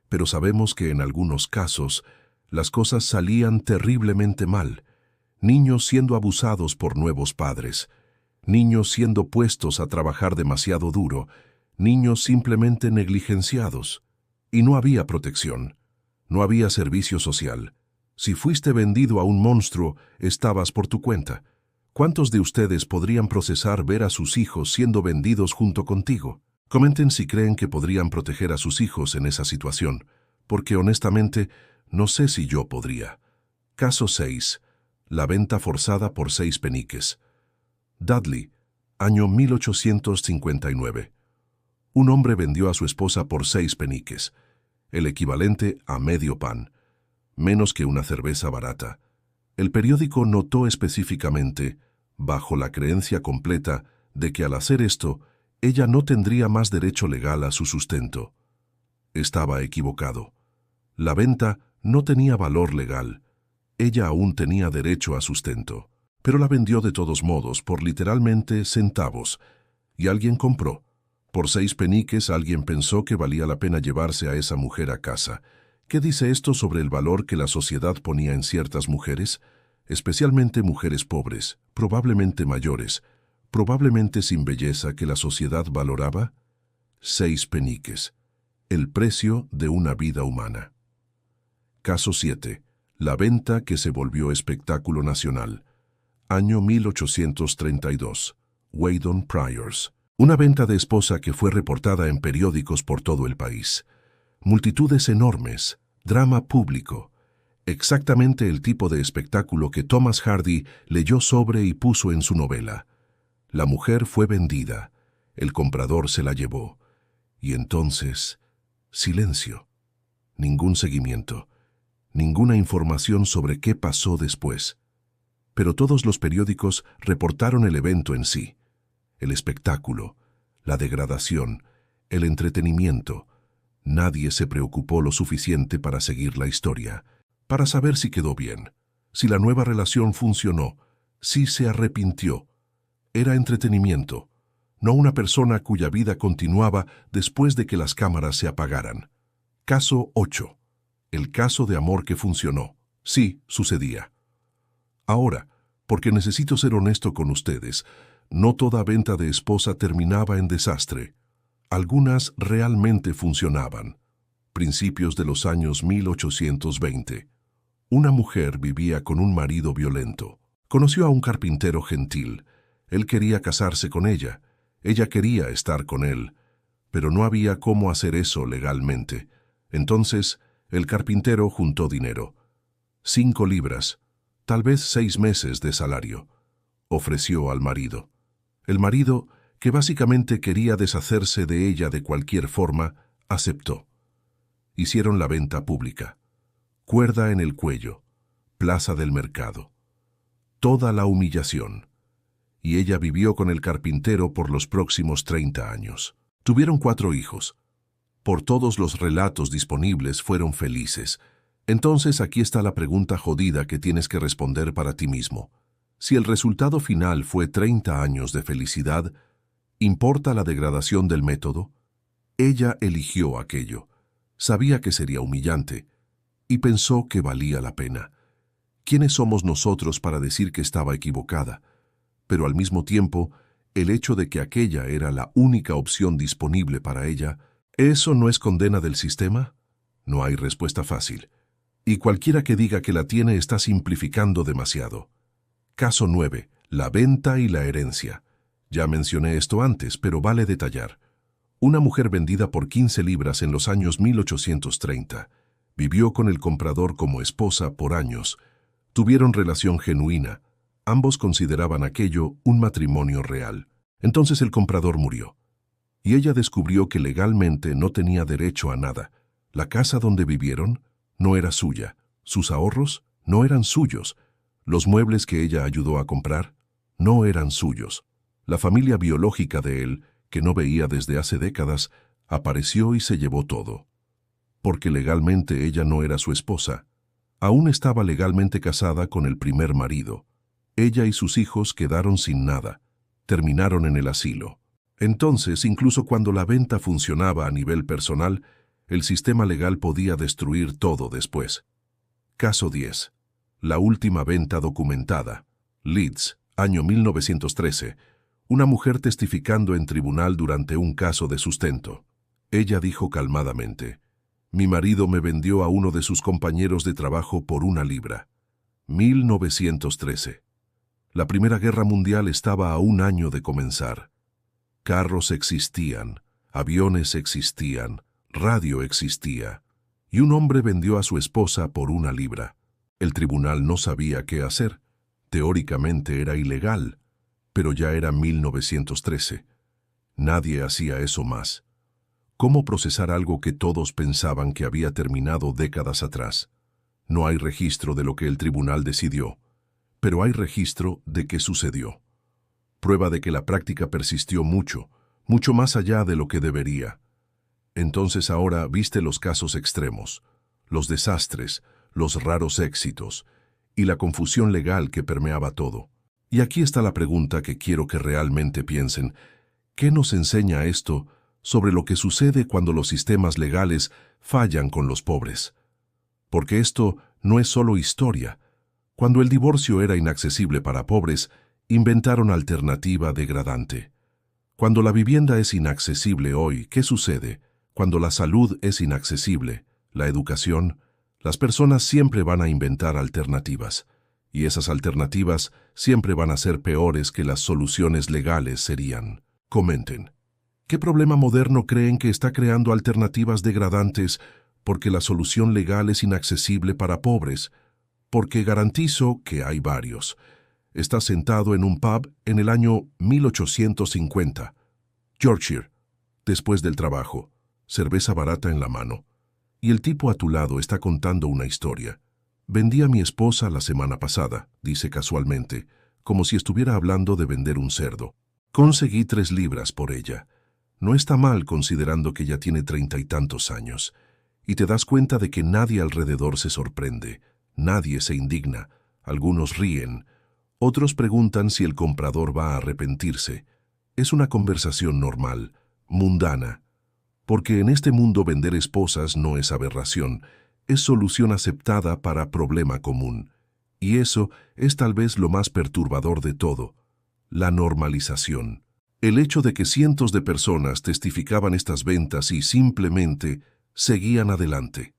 pero sabemos que en algunos casos las cosas salían terriblemente mal. Niños siendo abusados por nuevos padres, niños siendo puestos a trabajar demasiado duro, niños simplemente negligenciados. Y no había protección, no había servicio social. Si fuiste vendido a un monstruo, estabas por tu cuenta. ¿Cuántos de ustedes podrían procesar ver a sus hijos siendo vendidos junto contigo? Comenten si creen que podrían proteger a sus hijos en esa situación, porque honestamente no sé si yo podría. Caso 6. La venta forzada por 6 peniques. Dudley, año 1859. Un hombre vendió a su esposa por 6 peniques, el equivalente a medio pan, menos que una cerveza barata. El periódico notó específicamente, bajo la creencia completa de que al hacer esto, ella no tendría más derecho legal a su sustento. Estaba equivocado. La venta no tenía valor legal. Ella aún tenía derecho a sustento, pero la vendió de todos modos por literalmente centavos, y alguien compró. Por 6 peniques alguien pensó que valía la pena llevarse a esa mujer a casa. ¿Qué dice esto sobre el valor que la sociedad ponía en ciertas mujeres? Especialmente mujeres pobres, probablemente mayores, probablemente sin belleza que la sociedad valoraba. 6 peniques. El precio de una vida humana. Caso 7. La venta que se volvió espectáculo nacional. Año 1832. Weydon Priors. Una venta de esposa que fue reportada en periódicos por todo el país. Multitudes enormes, drama público. Exactamente el tipo de espectáculo que Thomas Hardy leyó sobre y puso en su novela. La mujer fue vendida, el comprador se la llevó. Y entonces, silencio. Ningún seguimiento. Ninguna información sobre qué pasó después. Pero todos los periódicos reportaron el evento en sí. El espectáculo, la degradación, el entretenimiento. Nadie se preocupó lo suficiente para seguir la historia, para saber si quedó bien, si la nueva relación funcionó, si se arrepintió. Era entretenimiento, no una persona cuya vida continuaba después de que las cámaras se apagaran. Caso 8. El caso de amor que funcionó. Sí, sucedía. Ahora, porque necesito ser honesto con ustedes, no toda venta de esposa terminaba en desastre. Algunas realmente funcionaban. Principios de los años 1820. Una mujer vivía con un marido violento. Conoció a un carpintero gentil. Él quería casarse con ella. Ella quería estar con él. Pero no había cómo hacer eso legalmente. Entonces, el carpintero juntó dinero. 5 libras, tal vez 6 meses de salario. Ofreció al marido. El marido, que básicamente quería deshacerse de ella de cualquier forma, aceptó. Hicieron la venta pública. Cuerda en el cuello. Plaza del mercado. Toda la humillación. Y ella vivió con el carpintero por los próximos 30 años. Tuvieron 4 hijos. Por todos los relatos disponibles fueron felices. Entonces aquí está la pregunta jodida que tienes que responder para ti mismo. Si el resultado final fue 30 años de felicidad, ¿Importa la degradación del método? Ella eligió aquello. Sabía que sería humillante y pensó que valía la pena. ¿Quiénes somos nosotros para decir que estaba equivocada? Pero al mismo tiempo, el hecho de que aquella era la única opción disponible para ella, ¿eso no es condena del sistema? No hay respuesta fácil. Y cualquiera que diga que la tiene está simplificando demasiado. Caso 9. La venta y la herencia. Ya mencioné esto antes, pero vale detallar. Una mujer vendida por 15 libras en los años 1830. Vivió con el comprador como esposa por años. Tuvieron relación genuina. Ambos consideraban aquello un matrimonio real. Entonces el comprador murió. Y ella descubrió que legalmente no tenía derecho a nada. La casa donde vivieron no era suya. Sus ahorros no eran suyos. Los muebles que ella ayudó a comprar no eran suyos. La familia biológica de él, que no veía desde hace décadas, apareció y se llevó todo. Porque legalmente ella no era su esposa. Aún estaba legalmente casada con el primer marido. Ella y sus hijos quedaron sin nada. Terminaron en el asilo. Entonces, incluso cuando la venta funcionaba a nivel personal, el sistema legal podía destruir todo después. Caso 10. La última venta documentada. Leeds, año 1913. Una mujer testificando en tribunal durante un caso de sustento. Ella dijo calmadamente: «Mi marido me vendió a uno de sus compañeros de trabajo por 1 libra». 1913. La Primera Guerra Mundial estaba a 1 año de comenzar. Carros existían, aviones existían, radio existía, y un hombre vendió a su esposa por 1 libra. El tribunal no sabía qué hacer. Teóricamente era ilegal, pero ya era 1913. Nadie hacía eso más. ¿Cómo procesar algo que todos pensaban que había terminado décadas atrás? No hay registro de lo que el tribunal decidió, pero hay registro de qué sucedió. Prueba de que la práctica persistió mucho, mucho más allá de lo que debería. Entonces ahora viste los casos extremos, los desastres, los raros éxitos y la confusión legal que permeaba todo. Y aquí está la pregunta que quiero que realmente piensen. ¿Qué nos enseña esto sobre lo que sucede cuando los sistemas legales fallan con los pobres? Porque esto no es solo historia. Cuando el divorcio era inaccesible para pobres, inventaron alternativa degradante. Cuando la vivienda es inaccesible hoy, ¿qué sucede? Cuando la salud es inaccesible, la educación, las personas siempre van a inventar alternativas. Y esas alternativas siempre van a ser peores que las soluciones legales serían. Comenten. ¿Qué problema moderno creen que está creando alternativas degradantes porque la solución legal es inaccesible para pobres? Porque garantizo que hay varios. Está sentado en un pub en el año 1850. Yorkshire. Después del trabajo. Cerveza barata en la mano. Y el tipo a tu lado está contando una historia. «Vendí a mi esposa la semana pasada», dice casualmente, como si estuviera hablando de vender un cerdo. «Conseguí 3 libras por ella». No está mal considerando que ya tiene 30 y tantos años. Y te das cuenta de que nadie alrededor se sorprende, nadie se indigna. Algunos ríen, otros preguntan si el comprador va a arrepentirse. Es una conversación normal, mundana. Porque en este mundo vender esposas no es aberración, es solución aceptada para problema común. Y eso es tal vez lo más perturbador de todo, la normalización. El hecho de que cientos de personas testificaban estas ventas y simplemente seguían adelante.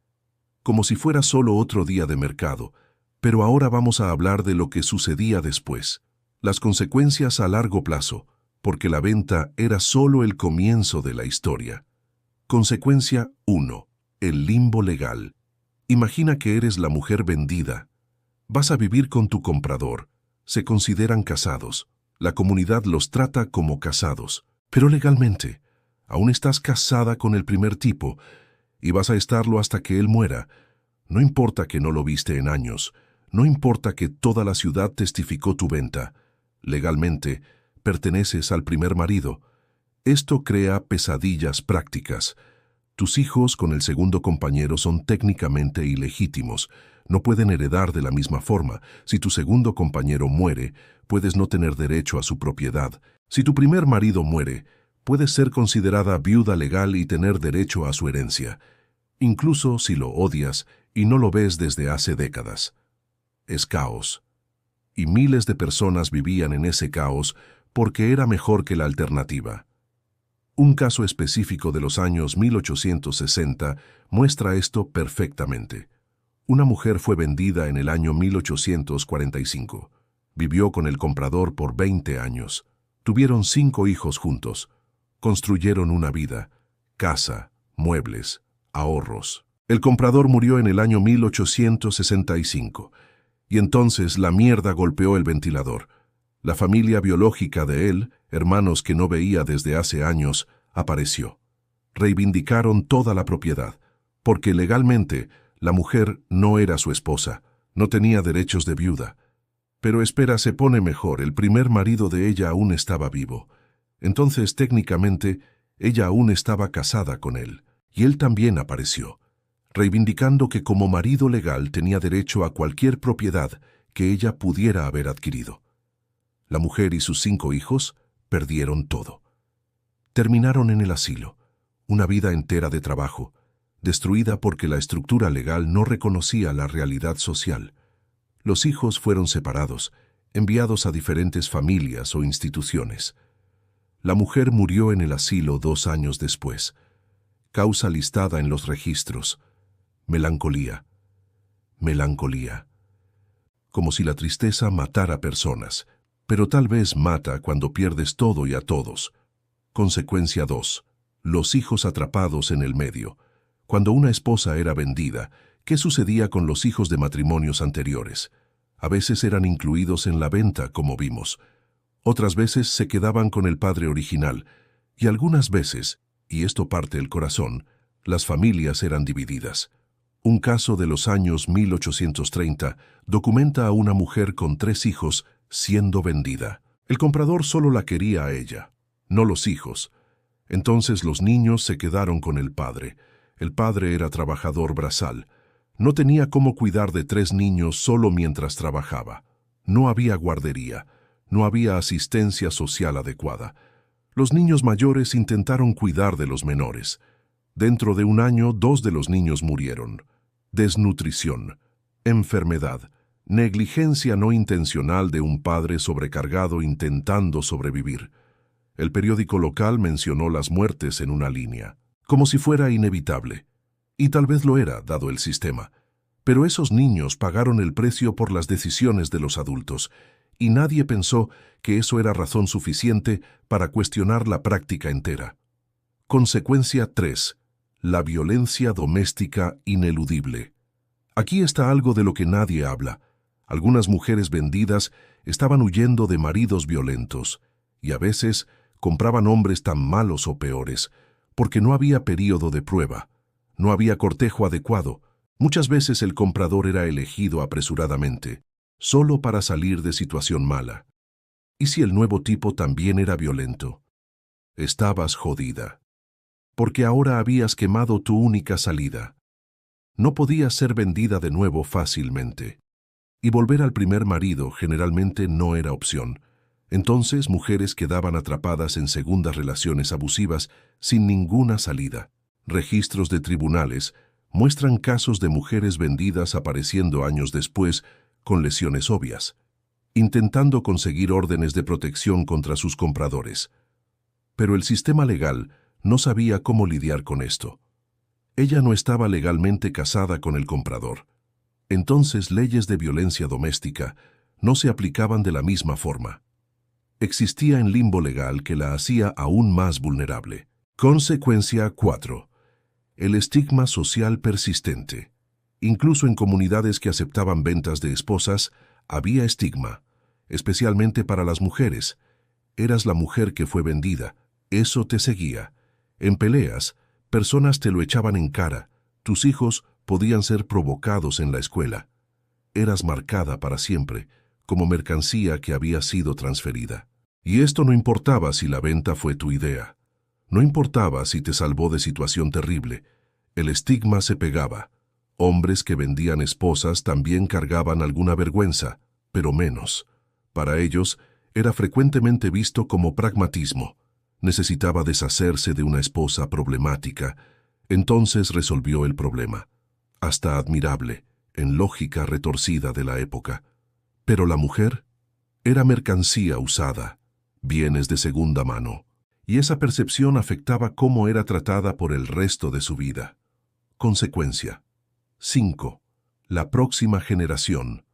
Como si fuera solo otro día de mercado. Pero ahora vamos a hablar de lo que sucedía después. Las consecuencias a largo plazo, porque la venta era solo el comienzo de la historia. Consecuencia 1. El limbo legal. Imagina que eres la mujer vendida. Vas a vivir con tu comprador. Se consideran casados. La comunidad los trata como casados. Pero legalmente, aún estás casada con el primer tipo y vas a estarlo hasta que él muera. No importa que no lo viste en años. No importa que toda la ciudad testificó tu venta. Legalmente, perteneces al primer marido. Esto crea pesadillas prácticas. Tus hijos con el segundo compañero son técnicamente ilegítimos. No pueden heredar de la misma forma. Si tu segundo compañero muere, puedes no tener derecho a su propiedad. Si tu primer marido muere, puedes ser considerada viuda legal y tener derecho a su herencia, incluso si lo odias y no lo ves desde hace décadas. Es caos. Y miles de personas vivían en ese caos porque era mejor que la alternativa. Un caso específico de los años 1860 muestra esto perfectamente. Una mujer fue vendida en el año 1845. Vivió con el comprador por 20 años. Tuvieron 5 hijos juntos. Construyeron una vida, casa, muebles, ahorros. El comprador murió en el año 1865. Y entonces la mierda golpeó el ventilador. La familia biológica de él, hermanos que no veía desde hace años, apareció. Reivindicaron toda la propiedad, porque legalmente la mujer no era su esposa, no tenía derechos de viuda. Pero espera, se pone mejor, el primer marido de ella aún estaba vivo. Entonces, técnicamente, ella aún estaba casada con él, y él también apareció, reivindicando que como marido legal tenía derecho a cualquier propiedad que ella pudiera haber adquirido. La mujer y sus 5 hijos perdieron todo. Terminaron en el asilo, una vida entera de trabajo, destruida porque la estructura legal no reconocía la realidad social. Los hijos fueron separados, enviados a diferentes familias o instituciones. La mujer murió en el asilo 2 años después. Causa listada en los registros: melancolía. Melancolía. Como si la tristeza matara personas, pero tal vez mata cuando pierdes todo y a todos. Consecuencia 2. Los hijos atrapados en el medio. Cuando una esposa era vendida, ¿qué sucedía con los hijos de matrimonios anteriores? A veces eran incluidos en la venta, como vimos. Otras veces se quedaban con el padre original, y algunas veces, y esto parte el corazón, las familias eran divididas. Un caso de los años 1830 documenta a una mujer con 3 hijos siendo vendida. El comprador solo la quería a ella, no los hijos. Entonces los niños se quedaron con el padre. El padre era trabajador brazaal. No tenía cómo cuidar de 3 niños solo mientras trabajaba. No había guardería. No había asistencia social adecuada. Los niños mayores intentaron cuidar de los menores. Dentro de un año, 2 de los niños murieron. Desnutrición, enfermedad, negligencia no intencional de un padre sobrecargado intentando sobrevivir. El periódico local mencionó las muertes en una línea, como si fuera inevitable. Y tal vez lo era, dado el sistema. Pero esos niños pagaron el precio por las decisiones de los adultos, y nadie pensó que eso era razón suficiente para cuestionar la práctica entera. Consecuencia 3. La violencia doméstica ineludible. Aquí está algo de lo que nadie habla. Algunas mujeres vendidas estaban huyendo de maridos violentos, y a veces compraban hombres tan malos o peores, porque no había período de prueba, no había cortejo adecuado. Muchas veces el comprador era elegido apresuradamente, solo para salir de situación mala. ¿Y si el nuevo tipo también era violento? Estabas jodida, porque ahora habías quemado tu única salida. No podías ser vendida de nuevo fácilmente. Y volver al primer marido generalmente no era opción. Entonces mujeres quedaban atrapadas en segundas relaciones abusivas sin ninguna salida. Registros de tribunales muestran casos de mujeres vendidas apareciendo años después con lesiones obvias, intentando conseguir órdenes de protección contra sus compradores. Pero el sistema legal no sabía cómo lidiar con esto. Ella no estaba legalmente casada con el comprador. Entonces leyes de violencia doméstica no se aplicaban de la misma forma. Existía en limbo legal que la hacía aún más vulnerable. Consecuencia 4. El estigma social persistente. Incluso en comunidades que aceptaban ventas de esposas, había estigma, especialmente para las mujeres. Eras la mujer que fue vendida, eso te seguía. En peleas, personas te lo echaban en cara, tus hijos podían ser provocados en la escuela. Eras marcada para siempre, como mercancía que había sido transferida. Y esto no importaba si la venta fue tu idea. No importaba si te salvó de situación terrible. El estigma se pegaba. Hombres que vendían esposas también cargaban alguna vergüenza, pero menos. Para ellos, era frecuentemente visto como pragmatismo. Necesitaba deshacerse de una esposa problemática, entonces resolvió el problema. Hasta admirable, en lógica retorcida de la época. Pero la mujer era mercancía usada, bienes de segunda mano, y esa percepción afectaba cómo era tratada por el resto de su vida. Consecuencia. 5. La próxima generación.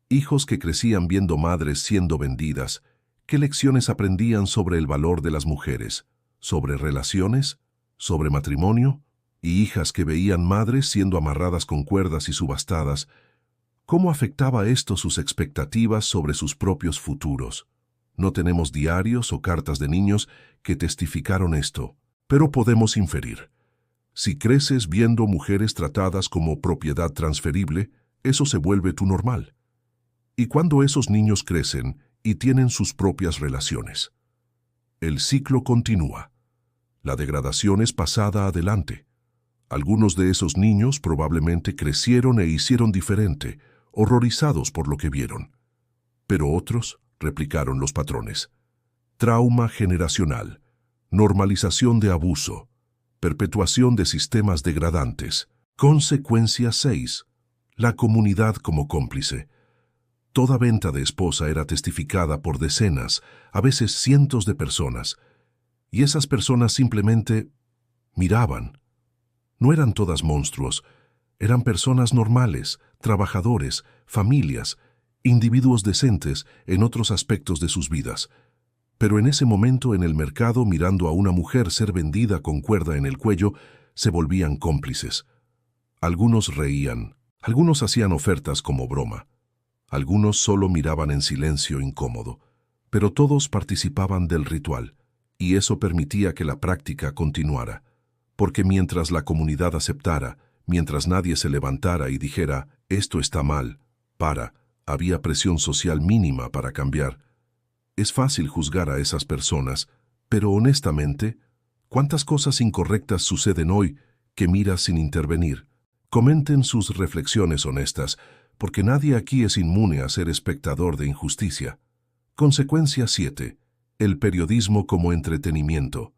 Hijos que crecían viendo madres siendo vendidas. ¿Qué lecciones aprendían sobre el valor de las mujeres? ¿Sobre relaciones? ¿Sobre matrimonio? Y hijas que veían madres siendo amarradas con cuerdas y subastadas. ¿Cómo afectaba esto sus expectativas sobre sus propios futuros? No tenemos diarios o cartas de niños que testificaron esto, pero podemos inferir. Si creces viendo mujeres tratadas como propiedad transferible, eso se vuelve tu normal. ¿Y cuando esos niños crecen y tienen sus propias relaciones? El ciclo continúa. La degradación es pasada adelante. Algunos de esos niños probablemente crecieron e hicieron diferente, horrorizados por lo que vieron. Pero otros replicaron los patrones. Trauma generacional, normalización de abuso, perpetuación de sistemas degradantes. Consecuencia 6. La comunidad como cómplice. Toda venta de esposa era testificada por decenas, a veces cientos de personas, y esas personas simplemente miraban. No eran todas monstruos, eran personas normales, trabajadores, familias, individuos decentes en otros aspectos de sus vidas. Pero en ese momento en el mercado, mirando a una mujer ser vendida con cuerda en el cuello, se volvían cómplices. Algunos reían, algunos hacían ofertas como broma. Algunos solo miraban en silencio incómodo, pero todos participaban del ritual, y eso permitía que la práctica continuara, porque mientras la comunidad aceptara, mientras nadie se levantara y dijera, esto está mal, había presión social mínima para cambiar. Es fácil juzgar a esas personas, pero honestamente, ¿cuántas cosas incorrectas suceden hoy que miras sin intervenir? Comenten sus reflexiones honestas, porque nadie aquí es inmune a ser espectador de injusticia. Consecuencia 7. El periodismo como entretenimiento.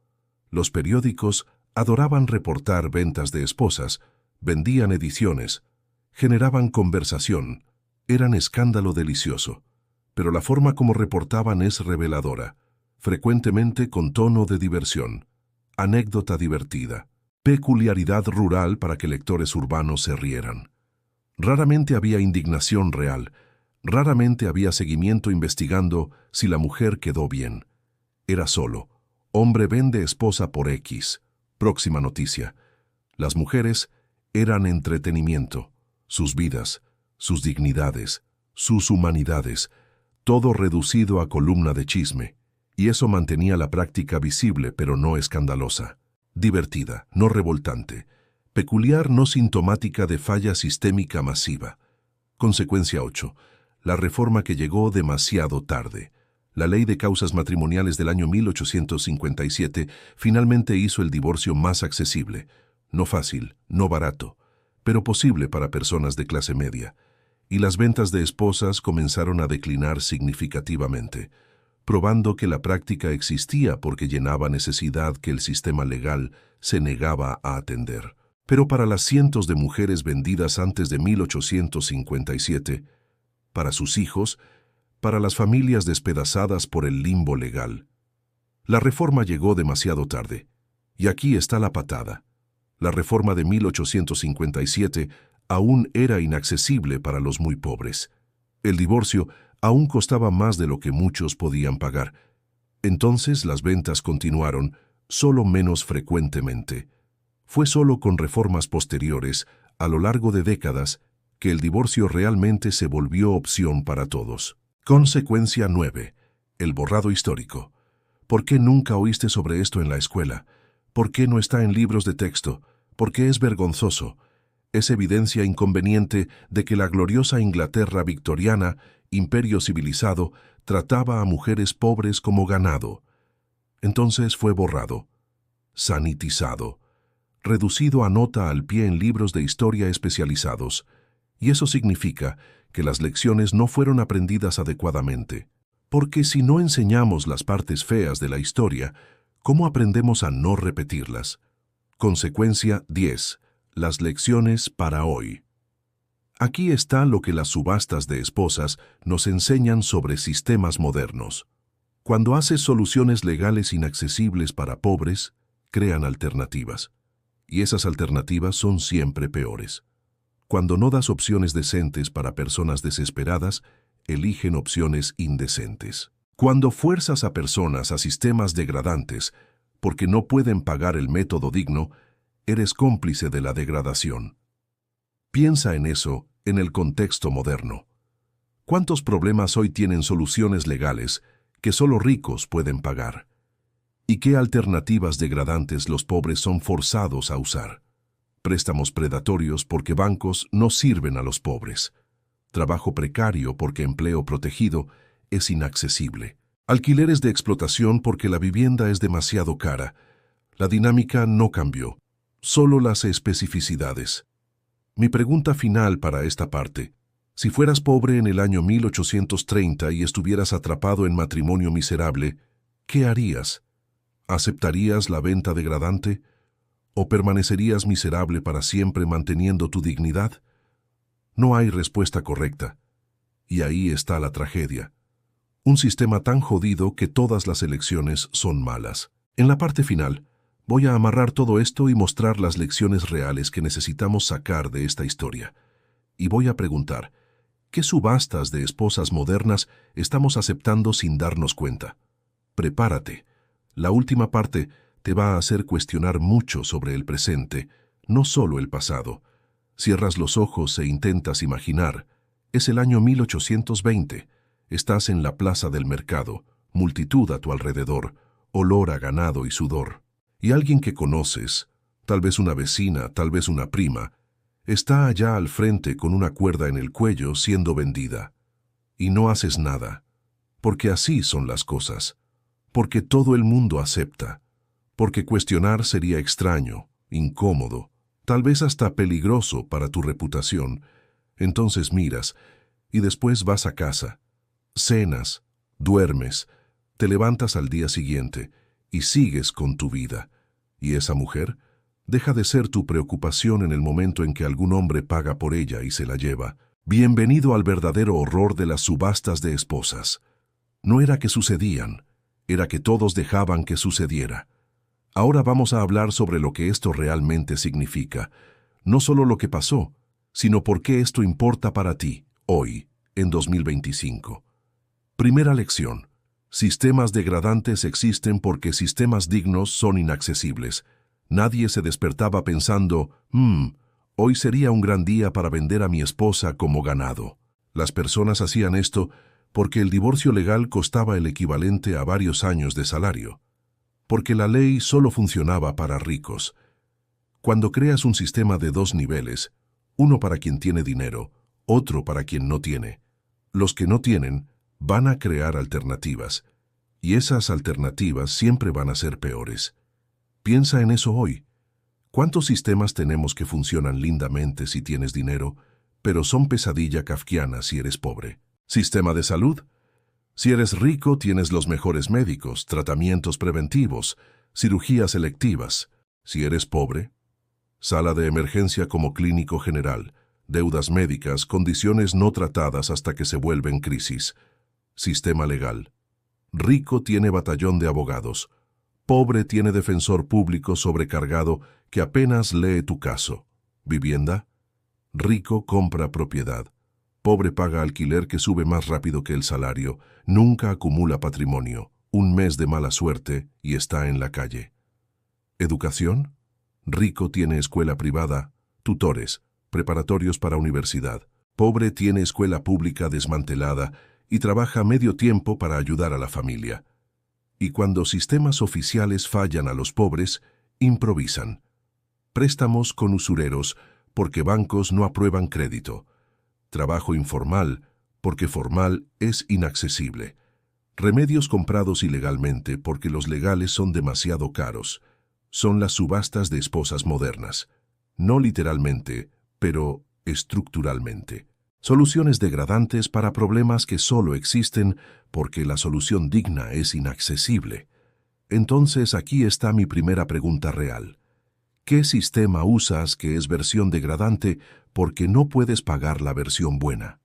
Los periódicos adoraban reportar ventas de esposas, vendían ediciones, generaban conversación, eran escándalo delicioso. Pero la forma como reportaban es reveladora, frecuentemente con tono de diversión, anécdota divertida, peculiaridad rural para que lectores urbanos se rieran. Raramente había indignación real, raramente había seguimiento investigando si la mujer quedó bien. Era solo, hombre vende esposa por X. Próxima noticia. Las mujeres eran entretenimiento, sus vidas, sus dignidades, sus humanidades, todo reducido a columna de chisme, y eso mantenía la práctica visible pero no escandalosa, divertida, no revoltante, peculiar, no sintomática de falla sistémica masiva. Consecuencia 8. La reforma que llegó demasiado tarde. La ley de causas matrimoniales del año 1857 finalmente hizo el divorcio más accesible, no fácil, no barato, pero posible para personas de clase media, y las ventas de esposas comenzaron a declinar significativamente, probando que la práctica existía porque llenaba necesidad que el sistema legal se negaba a atender. Pero para las cientos de mujeres vendidas antes de 1857, para sus hijos, para las familias despedazadas por el limbo legal, la reforma llegó demasiado tarde. Y aquí está la patada. La reforma de 1857 aún era inaccesible para los muy pobres. El divorcio aún costaba más de lo que muchos podían pagar. Entonces las ventas continuaron, solo menos frecuentemente. Fue solo con reformas posteriores, a lo largo de décadas, que el divorcio realmente se volvió opción para todos. Consecuencia 9. El borrado histórico. ¿Por qué nunca oíste sobre esto en la escuela? ¿Por qué no está en libros de texto? ¿Por qué es vergonzoso? Es evidencia inconveniente de que la gloriosa Inglaterra victoriana, imperio civilizado, trataba a mujeres pobres como ganado. Entonces fue borrado, sanitizado, reducido a nota al pie en libros de historia especializados, y eso significa que las lecciones no fueron aprendidas adecuadamente. Porque si no enseñamos las partes feas de la historia, ¿cómo aprendemos a no repetirlas? Consecuencia 10. Las lecciones para hoy. Aquí está lo que las subastas de esposas nos enseñan sobre sistemas modernos. Cuando haces soluciones legales inaccesibles para pobres, crean alternativas. Y esas alternativas son siempre peores. Cuando no das opciones decentes para personas desesperadas, eligen opciones indecentes. Cuando fuerzas a personas a sistemas degradantes porque no pueden pagar el método digno, eres cómplice de la degradación. Piensa en eso en el contexto moderno. ¿Cuántos problemas hoy tienen soluciones legales que solo ricos pueden pagar? ¿Y qué alternativas degradantes los pobres son forzados a usar? Préstamos predatorios porque bancos no sirven a los pobres. Trabajo precario porque empleo protegido es inaccesible. Alquileres de explotación porque la vivienda es demasiado cara. La dinámica no cambió, solo las especificidades. Mi pregunta final para esta parte: si fueras pobre en el año 1830 y estuvieras atrapado en matrimonio miserable, ¿qué harías? ¿Aceptarías la venta degradante? ¿O permanecerías miserable para siempre manteniendo tu dignidad? No hay respuesta correcta. Y ahí está la tragedia. Un sistema tan jodido que todas las elecciones son malas. En la parte final, voy a amarrar todo esto y mostrar las lecciones reales que necesitamos sacar de esta historia. Y voy a preguntar, ¿qué subastas de esposas modernas estamos aceptando sin darnos cuenta? Prepárate. La última parte te va a hacer cuestionar mucho sobre el presente, no solo el pasado. Cierras los ojos e intentas imaginar. Es el año 1820. Estás en la plaza del mercado, multitud a tu alrededor, olor a ganado y sudor. Y alguien que conoces, tal vez una vecina, tal vez una prima, está allá al frente con una cuerda en el cuello siendo vendida. Y no haces nada, porque así son las cosas, porque todo el mundo acepta, porque cuestionar sería extraño, incómodo, tal vez hasta peligroso para tu reputación. Entonces miras, y después vas a casa, cenas, duermes, te levantas al día siguiente y sigues con tu vida. Y esa mujer deja de ser tu preocupación en el momento en que algún hombre paga por ella y se la lleva. Bienvenido al verdadero horror de las subastas de esposas. No era que sucedían, era que todos dejaban que sucediera. Ahora vamos a hablar sobre lo que esto realmente significa. No solo lo que pasó, sino por qué esto importa para ti, hoy, en 2025. Primera lección. Sistemas degradantes existen porque sistemas dignos son inaccesibles. Nadie se despertaba pensando, hoy sería un gran día para vender a mi esposa como ganado. Las personas hacían esto porque el divorcio legal costaba el equivalente a varios años de salario. Porque la ley solo funcionaba para ricos. Cuando creas un sistema de dos niveles, uno para quien tiene dinero, otro para quien no tiene, los que no tienen van a crear alternativas, y esas alternativas siempre van a ser peores. Piensa en eso hoy. ¿Cuántos sistemas tenemos que funcionan lindamente si tienes dinero, pero son pesadilla kafkiana si eres pobre? ¿Sistema de salud? Si eres rico, tienes los mejores médicos, tratamientos preventivos, cirugías electivas. Si eres pobre, sala de emergencia como clínico general, deudas médicas, condiciones no tratadas hasta que se vuelven crisis. Sistema legal. Rico tiene batallón de abogados. Pobre tiene defensor público sobrecargado que apenas lee tu caso. ¿Vivienda? Rico compra propiedad. Pobre paga alquiler que sube más rápido que el salario. Nunca acumula patrimonio. Un mes de mala suerte y está en la calle. ¿Educación? Rico tiene escuela privada, tutores, preparatorios para universidad. Pobre tiene escuela pública desmantelada y trabaja medio tiempo para ayudar a la familia. Y cuando sistemas oficiales fallan a los pobres, improvisan. Préstamos con usureros porque bancos no aprueban crédito. Trabajo informal porque formal es inaccesible. Remedios comprados ilegalmente porque los legales son demasiado caros. Son las subastas de esposas modernas. No literalmente, pero estructuralmente. Soluciones degradantes para problemas que solo existen porque la solución digna es inaccesible. Entonces aquí está mi primera pregunta real. ¿Qué sistema usas que es versión degradante porque no puedes pagar la versión buena?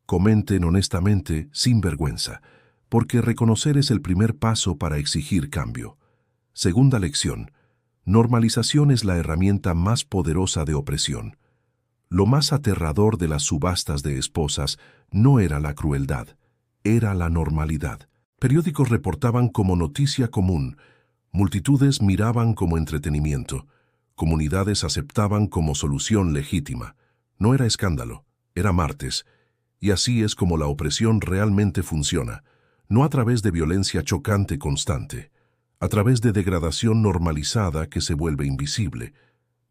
Comenten honestamente, sin vergüenza, porque reconocer es el primer paso para exigir cambio. Segunda lección. Normalización es la herramienta más poderosa de opresión. Lo más aterrador de las subastas de esposas no era la crueldad, era la normalidad. Periódicos reportaban como noticia común, multitudes miraban como entretenimiento, comunidades aceptaban como solución legítima. No era escándalo, era martes. Y así es como la opresión realmente funciona, no a través de violencia chocante constante, a través de degradación normalizada que se vuelve invisible.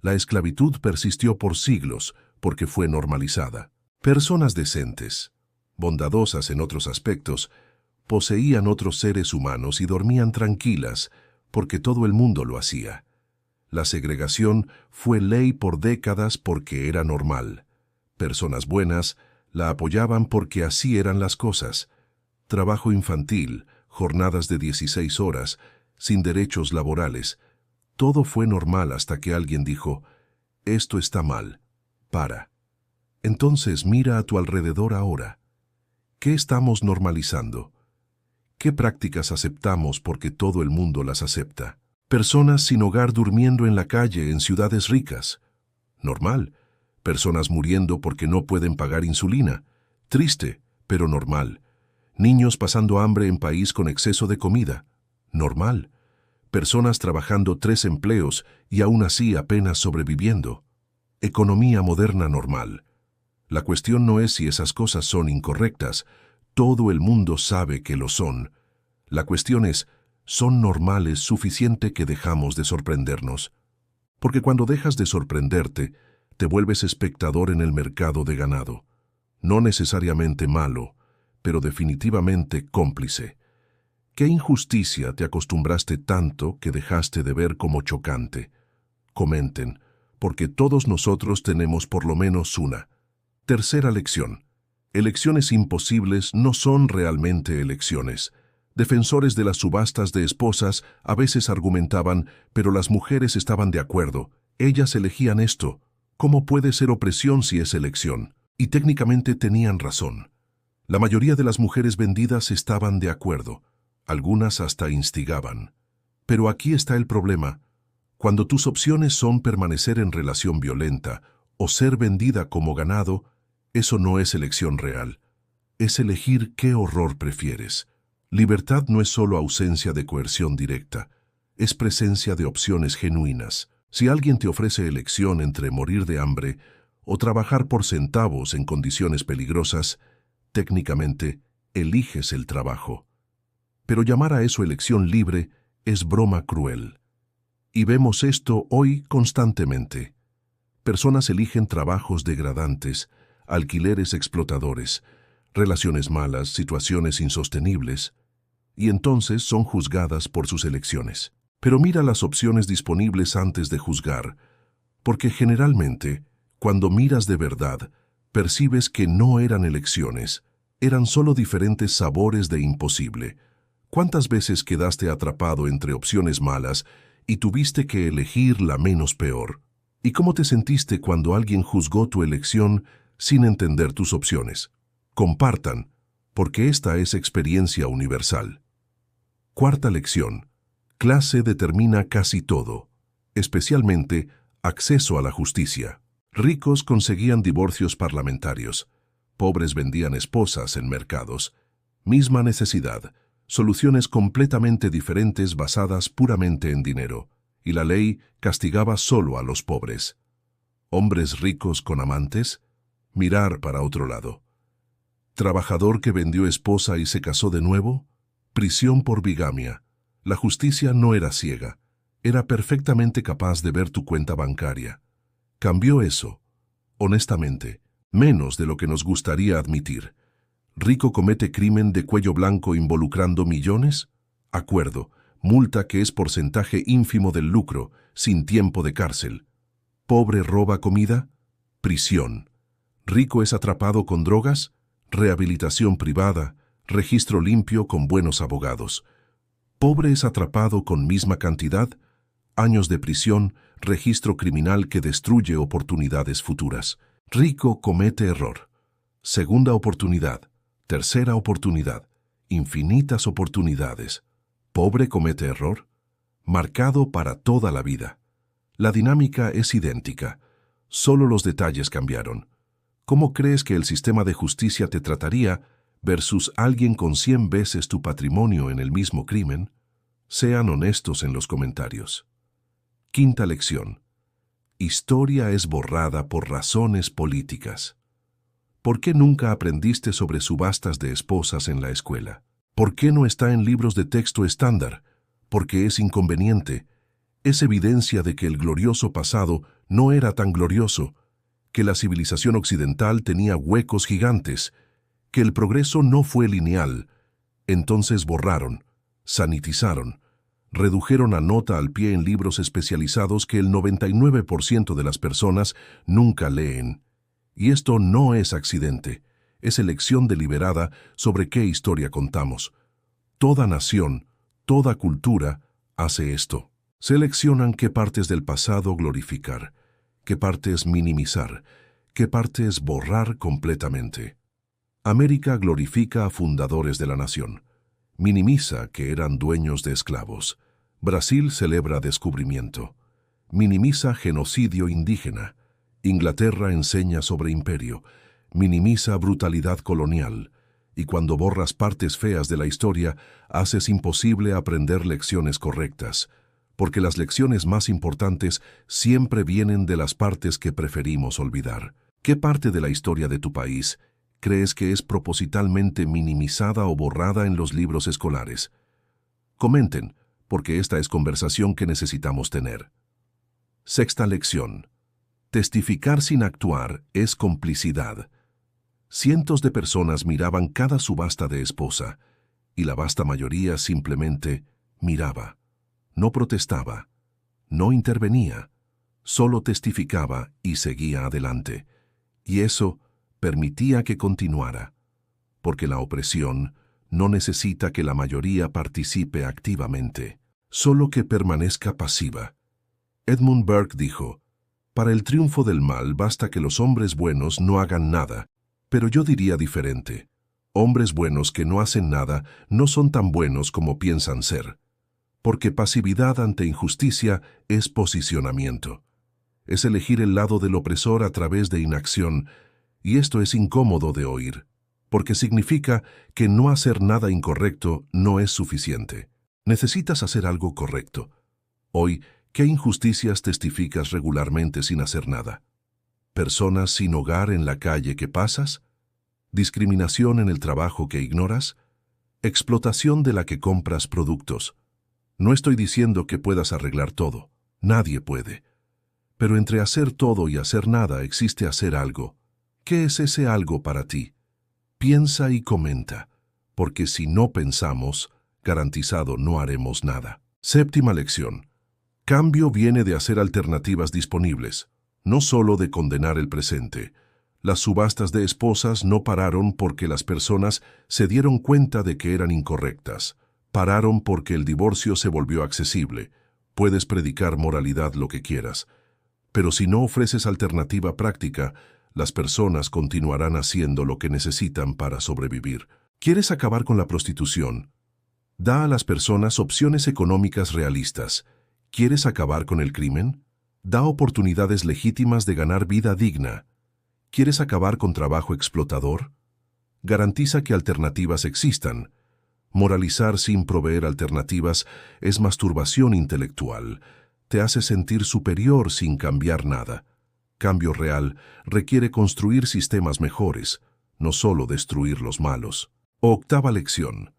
La esclavitud persistió por siglos porque fue normalizada. Personas decentes, bondadosas en otros aspectos, poseían otros seres humanos y dormían tranquilas porque todo el mundo lo hacía. La segregación fue ley por décadas porque era normal. Personas buenas la apoyaban porque así eran las cosas. Trabajo infantil, jornadas de 16 horas, sin derechos laborales. Todo fue normal hasta que alguien dijo, esto está mal, para. Entonces mira a tu alrededor ahora. ¿Qué estamos normalizando? ¿Qué prácticas aceptamos porque todo el mundo las acepta? Personas sin hogar durmiendo en la calle en ciudades ricas. Normal. Personas muriendo porque no pueden pagar insulina. Triste, pero normal. Niños pasando hambre en país con exceso de comida. Normal. Personas trabajando 3 empleos y aún así apenas sobreviviendo. Economía moderna normal. La cuestión no es si esas cosas son incorrectas. Todo el mundo sabe que lo son. La cuestión es, ¿son normales suficiente que dejamos de sorprendernos? Porque cuando dejas de sorprenderte, te vuelves espectador en el mercado de ganado. No necesariamente malo, pero definitivamente cómplice. ¿Qué injusticia te acostumbraste tanto que dejaste de ver como chocante? Comenten, porque todos nosotros tenemos por lo menos una. Tercera lección. Elecciones imposibles no son realmente elecciones. Defensores de las subastas de esposas a veces argumentaban, pero las mujeres estaban de acuerdo. Ellas elegían esto. ¿Cómo puede ser opresión si es elección? Y técnicamente tenían razón. La mayoría de las mujeres vendidas estaban de acuerdo. Algunas hasta instigaban. Pero aquí está el problema. Cuando tus opciones son permanecer en relación violenta o ser vendida como ganado, eso no es elección real. Es elegir qué horror prefieres. Libertad no es solo ausencia de coerción directa, es presencia de opciones genuinas. Si alguien te ofrece elección entre morir de hambre o trabajar por centavos en condiciones peligrosas, técnicamente eliges el trabajo. Pero llamar a eso elección libre es broma cruel. Y vemos esto hoy constantemente. Personas eligen trabajos degradantes, alquileres explotadores, relaciones malas, situaciones insostenibles, y entonces son juzgadas por sus elecciones. Pero mira las opciones disponibles antes de juzgar, porque generalmente, cuando miras de verdad, percibes que no eran elecciones, eran solo diferentes sabores de imposible. ¿Cuántas veces quedaste atrapado entre opciones malas y tuviste que elegir la menos peor? ¿Y cómo te sentiste cuando alguien juzgó tu elección sin entender tus opciones? Compartan, porque esta es experiencia universal. Cuarta lección. Clase determina casi todo, especialmente acceso a la justicia. Ricos conseguían divorcios parlamentarios, pobres vendían esposas en mercados. Misma necesidad, soluciones completamente diferentes basadas puramente en dinero, y la ley castigaba solo a los pobres. Hombres ricos con amantes, mirar para otro lado. Trabajador que vendió esposa y se casó de nuevo, prisión por bigamia. La justicia no era ciega, era perfectamente capaz de ver tu cuenta bancaria. Cambió eso, honestamente, menos de lo que nos gustaría admitir. ¿Rico comete crimen de cuello blanco involucrando millones? Acuerdo, multa que es porcentaje ínfimo del lucro, sin tiempo de cárcel. ¿Pobre roba comida? Prisión. Rico es atrapado con drogas, rehabilitación privada, registro limpio con buenos abogados. Pobre es atrapado con misma cantidad, años de prisión, registro criminal que destruye oportunidades futuras. Rico comete error. Segunda oportunidad, tercera oportunidad, infinitas oportunidades. Pobre comete error, marcado para toda la vida. La dinámica es idéntica, solo los detalles cambiaron. ¿Cómo crees que el sistema de justicia te trataría versus alguien con 100 veces tu patrimonio en el mismo crimen? Sean honestos en los comentarios. Quinta lección. Historia es borrada por razones políticas. ¿Por qué nunca aprendiste sobre subastas de esposas en la escuela? ¿Por qué no está en libros de texto estándar? Porque es inconveniente. Es evidencia de que el glorioso pasado no era tan glorioso, que la civilización occidental tenía huecos gigantes, que el progreso no fue lineal. Entonces borraron, sanitizaron, redujeron a nota al pie en libros especializados que el 99% de las personas nunca leen. Y esto no es accidente, es elección deliberada sobre qué historia contamos. Toda nación, toda cultura hace esto. Seleccionan qué partes del pasado glorificar, qué partes minimizar, qué partes borrar completamente. América glorifica a fundadores de la nación. Minimiza que eran dueños de esclavos. Brasil celebra descubrimiento. Minimiza genocidio indígena. Inglaterra enseña sobre imperio. Minimiza brutalidad colonial. Y cuando borras partes feas de la historia, haces imposible aprender lecciones correctas, porque las lecciones más importantes siempre vienen de las partes que preferimos olvidar. ¿Qué parte de la historia de tu país crees que es propositalmente minimizada o borrada en los libros escolares? Comenten, porque esta es conversación que necesitamos tener. Sexta lección. Testificar sin actuar es complicidad. Cientos de personas miraban cada subasta de esposa, y la vasta mayoría simplemente miraba. No protestaba, no intervenía, solo testificaba y seguía adelante. Y eso permitía que continuara, porque la opresión no necesita que la mayoría participe activamente, solo que permanezca pasiva. Edmund Burke dijo, «Para el triunfo del mal basta que los hombres buenos no hagan nada», pero yo diría diferente. Hombres buenos que no hacen nada no son tan buenos como piensan ser, porque pasividad ante injusticia es posicionamiento. Es elegir el lado del opresor a través de inacción, y esto es incómodo de oír, porque significa que no hacer nada incorrecto no es suficiente. Necesitas hacer algo correcto. Hoy, ¿qué injusticias testificas regularmente sin hacer nada? ¿Personas sin hogar en la calle que pasas? ¿Discriminación en el trabajo que ignoras? ¿Explotación de la que compras productos? No estoy diciendo que puedas arreglar todo. Nadie puede. Pero entre hacer todo y hacer nada existe hacer algo. ¿Qué es ese algo para ti? Piensa y comenta, porque si no pensamos, garantizado no haremos nada. Séptima lección. Cambio viene de hacer alternativas disponibles, no solo de condenar el presente. Las subastas de esposas no pararon porque las personas se dieron cuenta de que eran incorrectas. Pararon porque el divorcio se volvió accesible. Puedes predicar moralidad lo que quieras, pero si no ofreces alternativa práctica, las personas continuarán haciendo lo que necesitan para sobrevivir. ¿Quieres acabar con la prostitución? Da a las personas opciones económicas realistas. ¿Quieres acabar con el crimen? Da oportunidades legítimas de ganar vida digna. ¿Quieres acabar con trabajo explotador? Garantiza que alternativas existan. Moralizar sin proveer alternativas es masturbación intelectual. Te hace sentir superior sin cambiar nada. Cambio real requiere construir sistemas mejores, no solo destruir los malos. Octava lección.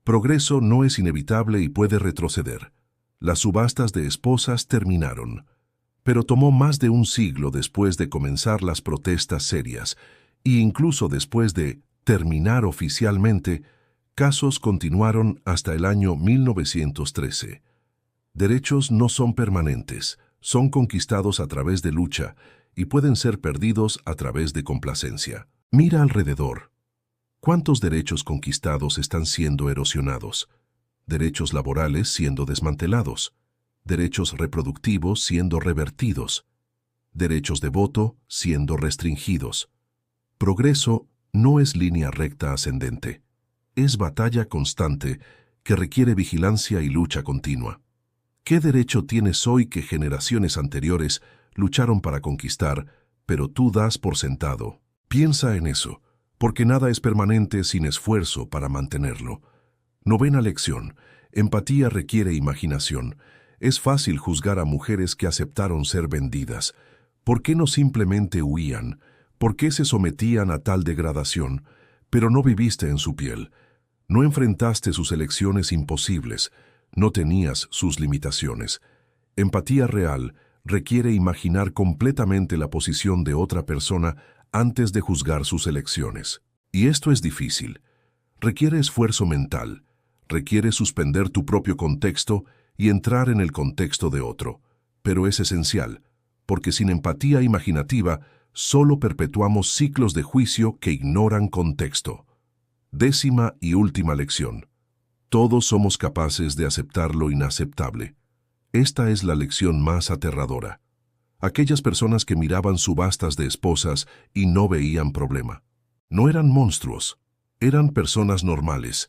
Progreso no es inevitable y puede retroceder. Las subastas de esposas terminaron, pero tomó más de un siglo después de comenzar las protestas serias, e incluso después de terminar oficialmente, casos continuaron hasta el año 1913. Derechos no son permanentes, son conquistados a través de lucha, y pueden ser perdidos a través de complacencia. Mira alrededor. ¿Cuántos derechos conquistados están siendo erosionados? Derechos laborales siendo desmantelados, derechos reproductivos siendo revertidos, derechos de voto siendo restringidos. Progreso no es línea recta ascendente, es batalla constante que requiere vigilancia y lucha continua. ¿Qué derecho tienes hoy que generaciones anteriores lucharon para conquistar, pero tú das por sentado? Piensa en eso, porque nada es permanente sin esfuerzo para mantenerlo. Novena lección. Empatía requiere imaginación. Es fácil juzgar a mujeres que aceptaron ser vendidas. ¿Por qué no simplemente huían? ¿Por qué se sometían a tal degradación? Pero no viviste en su piel. No enfrentaste sus elecciones imposibles. No tenías sus limitaciones. Empatía real requiere imaginar completamente la posición de otra persona antes de juzgar sus elecciones. Y esto es difícil. Requiere esfuerzo mental. Requiere suspender tu propio contexto y entrar en el contexto de otro. Pero es esencial, porque sin empatía imaginativa solo perpetuamos ciclos de juicio que ignoran contexto. Décima y última lección. Todos somos capaces de aceptar lo inaceptable. Esta es la lección más aterradora. Aquellas personas que miraban subastas de esposas y no veían problema. No eran monstruos, eran personas normales.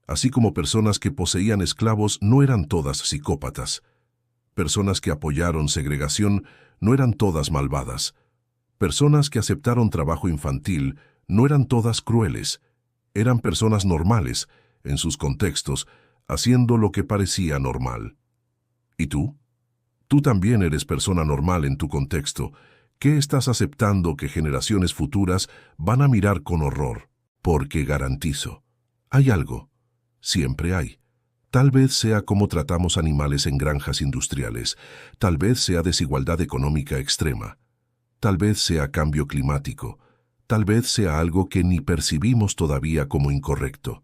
Así como personas que poseían esclavos no eran todas psicópatas. Personas que apoyaron segregación no eran todas malvadas. Personas que aceptaron trabajo infantil no eran todas crueles. Eran personas normales, en sus contextos, haciendo lo que parecía normal. ¿Y tú? Tú también eres persona normal en tu contexto. ¿Qué estás aceptando que generaciones futuras van a mirar con horror? Porque garantizo, hay algo. Siempre hay. Tal vez sea cómo tratamos animales en granjas industriales. Tal vez sea desigualdad económica extrema. Tal vez sea cambio climático. Tal vez sea algo que ni percibimos todavía como incorrecto.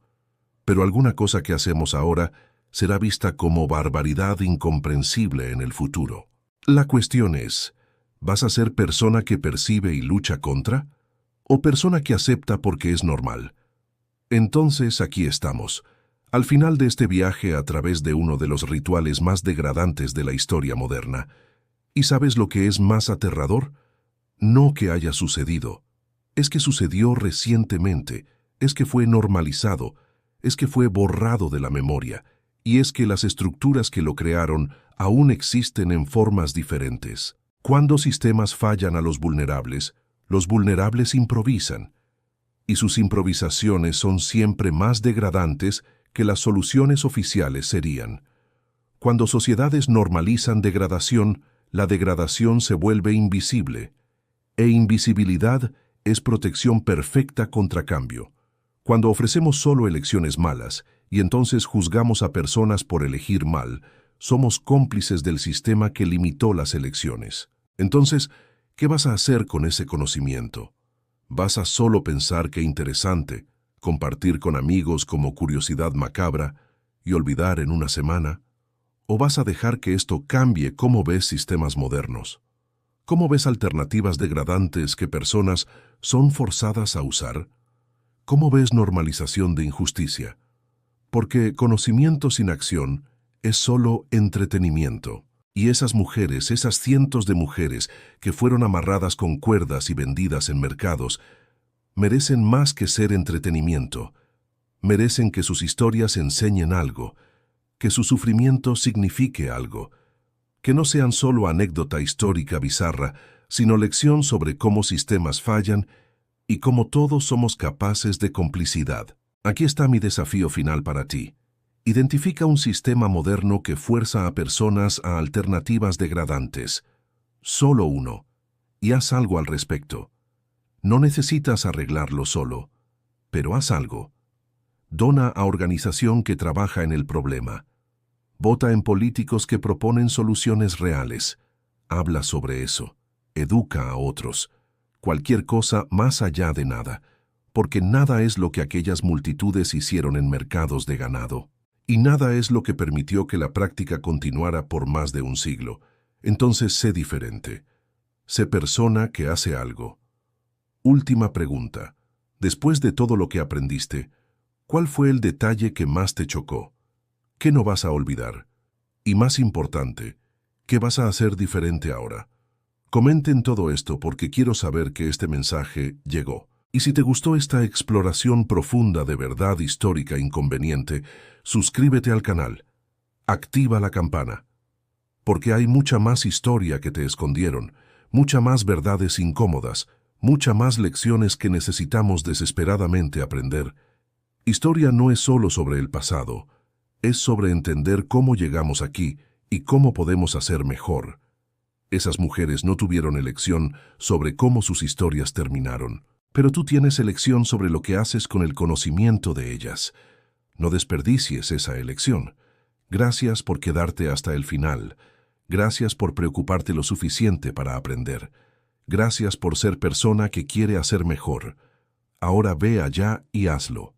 Pero alguna cosa que hacemos ahora será vista como barbaridad incomprensible en el futuro. La cuestión es, ¿vas a ser persona que percibe y lucha contra? ¿O persona que acepta porque es normal? Entonces aquí estamos, al final de este viaje a través de uno de los rituales más degradantes de la historia moderna. ¿Y sabes lo que es más aterrador? No que haya sucedido. Es que sucedió recientemente, es que fue normalizado, es que fue borrado de la memoria, y es que las estructuras que lo crearon aún existen en formas diferentes. Cuando sistemas fallan a los vulnerables improvisan, y sus improvisaciones son siempre más degradantes que las soluciones oficiales serían. Cuando sociedades normalizan degradación, la degradación se vuelve invisible, e invisibilidad es protección perfecta contra cambio. Cuando ofrecemos solo elecciones malas, y entonces juzgamos a personas por elegir mal, somos cómplices del sistema que limitó las elecciones. Entonces, ¿qué vas a hacer con ese conocimiento? ¿Vas a solo pensar qué interesante, compartir con amigos como curiosidad macabra y olvidar en una semana? ¿O vas a dejar que esto cambie cómo ves sistemas modernos? ¿Cómo ves alternativas degradantes que personas son forzadas a usar? ¿Cómo ves normalización de injusticia? Porque conocimiento sin acción es solo entretenimiento. Y esas mujeres, esas cientos de mujeres que fueron amarradas con cuerdas y vendidas en mercados, merecen más que ser entretenimiento. Merecen que sus historias enseñen algo, que su sufrimiento signifique algo, que no sean solo anécdota histórica bizarra, sino lección sobre cómo sistemas fallan y cómo todos somos capaces de complicidad. Aquí está mi desafío final para ti. Identifica un sistema moderno que fuerza a personas a alternativas degradantes. Solo uno. Y haz algo al respecto. No necesitas arreglarlo solo, pero haz algo. Dona a organización que trabaja en el problema. Vota en políticos que proponen soluciones reales. Habla sobre eso. Educa a otros. Cualquier cosa más allá de nada, porque nada es lo que aquellas multitudes hicieron en mercados de ganado. Y nada es lo que permitió que la práctica continuara por más de un siglo. Entonces sé diferente. Sé persona que hace algo. Última pregunta. Después de todo lo que aprendiste, ¿cuál fue el detalle que más te chocó? ¿Qué no vas a olvidar? Y más importante, ¿qué vas a hacer diferente ahora? Comenten todo esto porque quiero saber que este mensaje llegó. Y si te gustó esta exploración profunda de verdad histórica inconveniente, suscríbete al canal. Activa la campana. Porque hay mucha más historia que te escondieron, mucha más verdades incómodas, mucha más lecciones que necesitamos desesperadamente aprender. Historia no es solo sobre el pasado, es sobre entender cómo llegamos aquí y cómo podemos hacer mejor. Esas mujeres no tuvieron elección sobre cómo sus historias terminaron, pero tú tienes elección sobre lo que haces con el conocimiento de ellas. No desperdicies esa elección. Gracias por quedarte hasta el final. Gracias por preocuparte lo suficiente para aprender. Gracias por ser persona que quiere hacer mejor. Ahora ve allá y hazlo.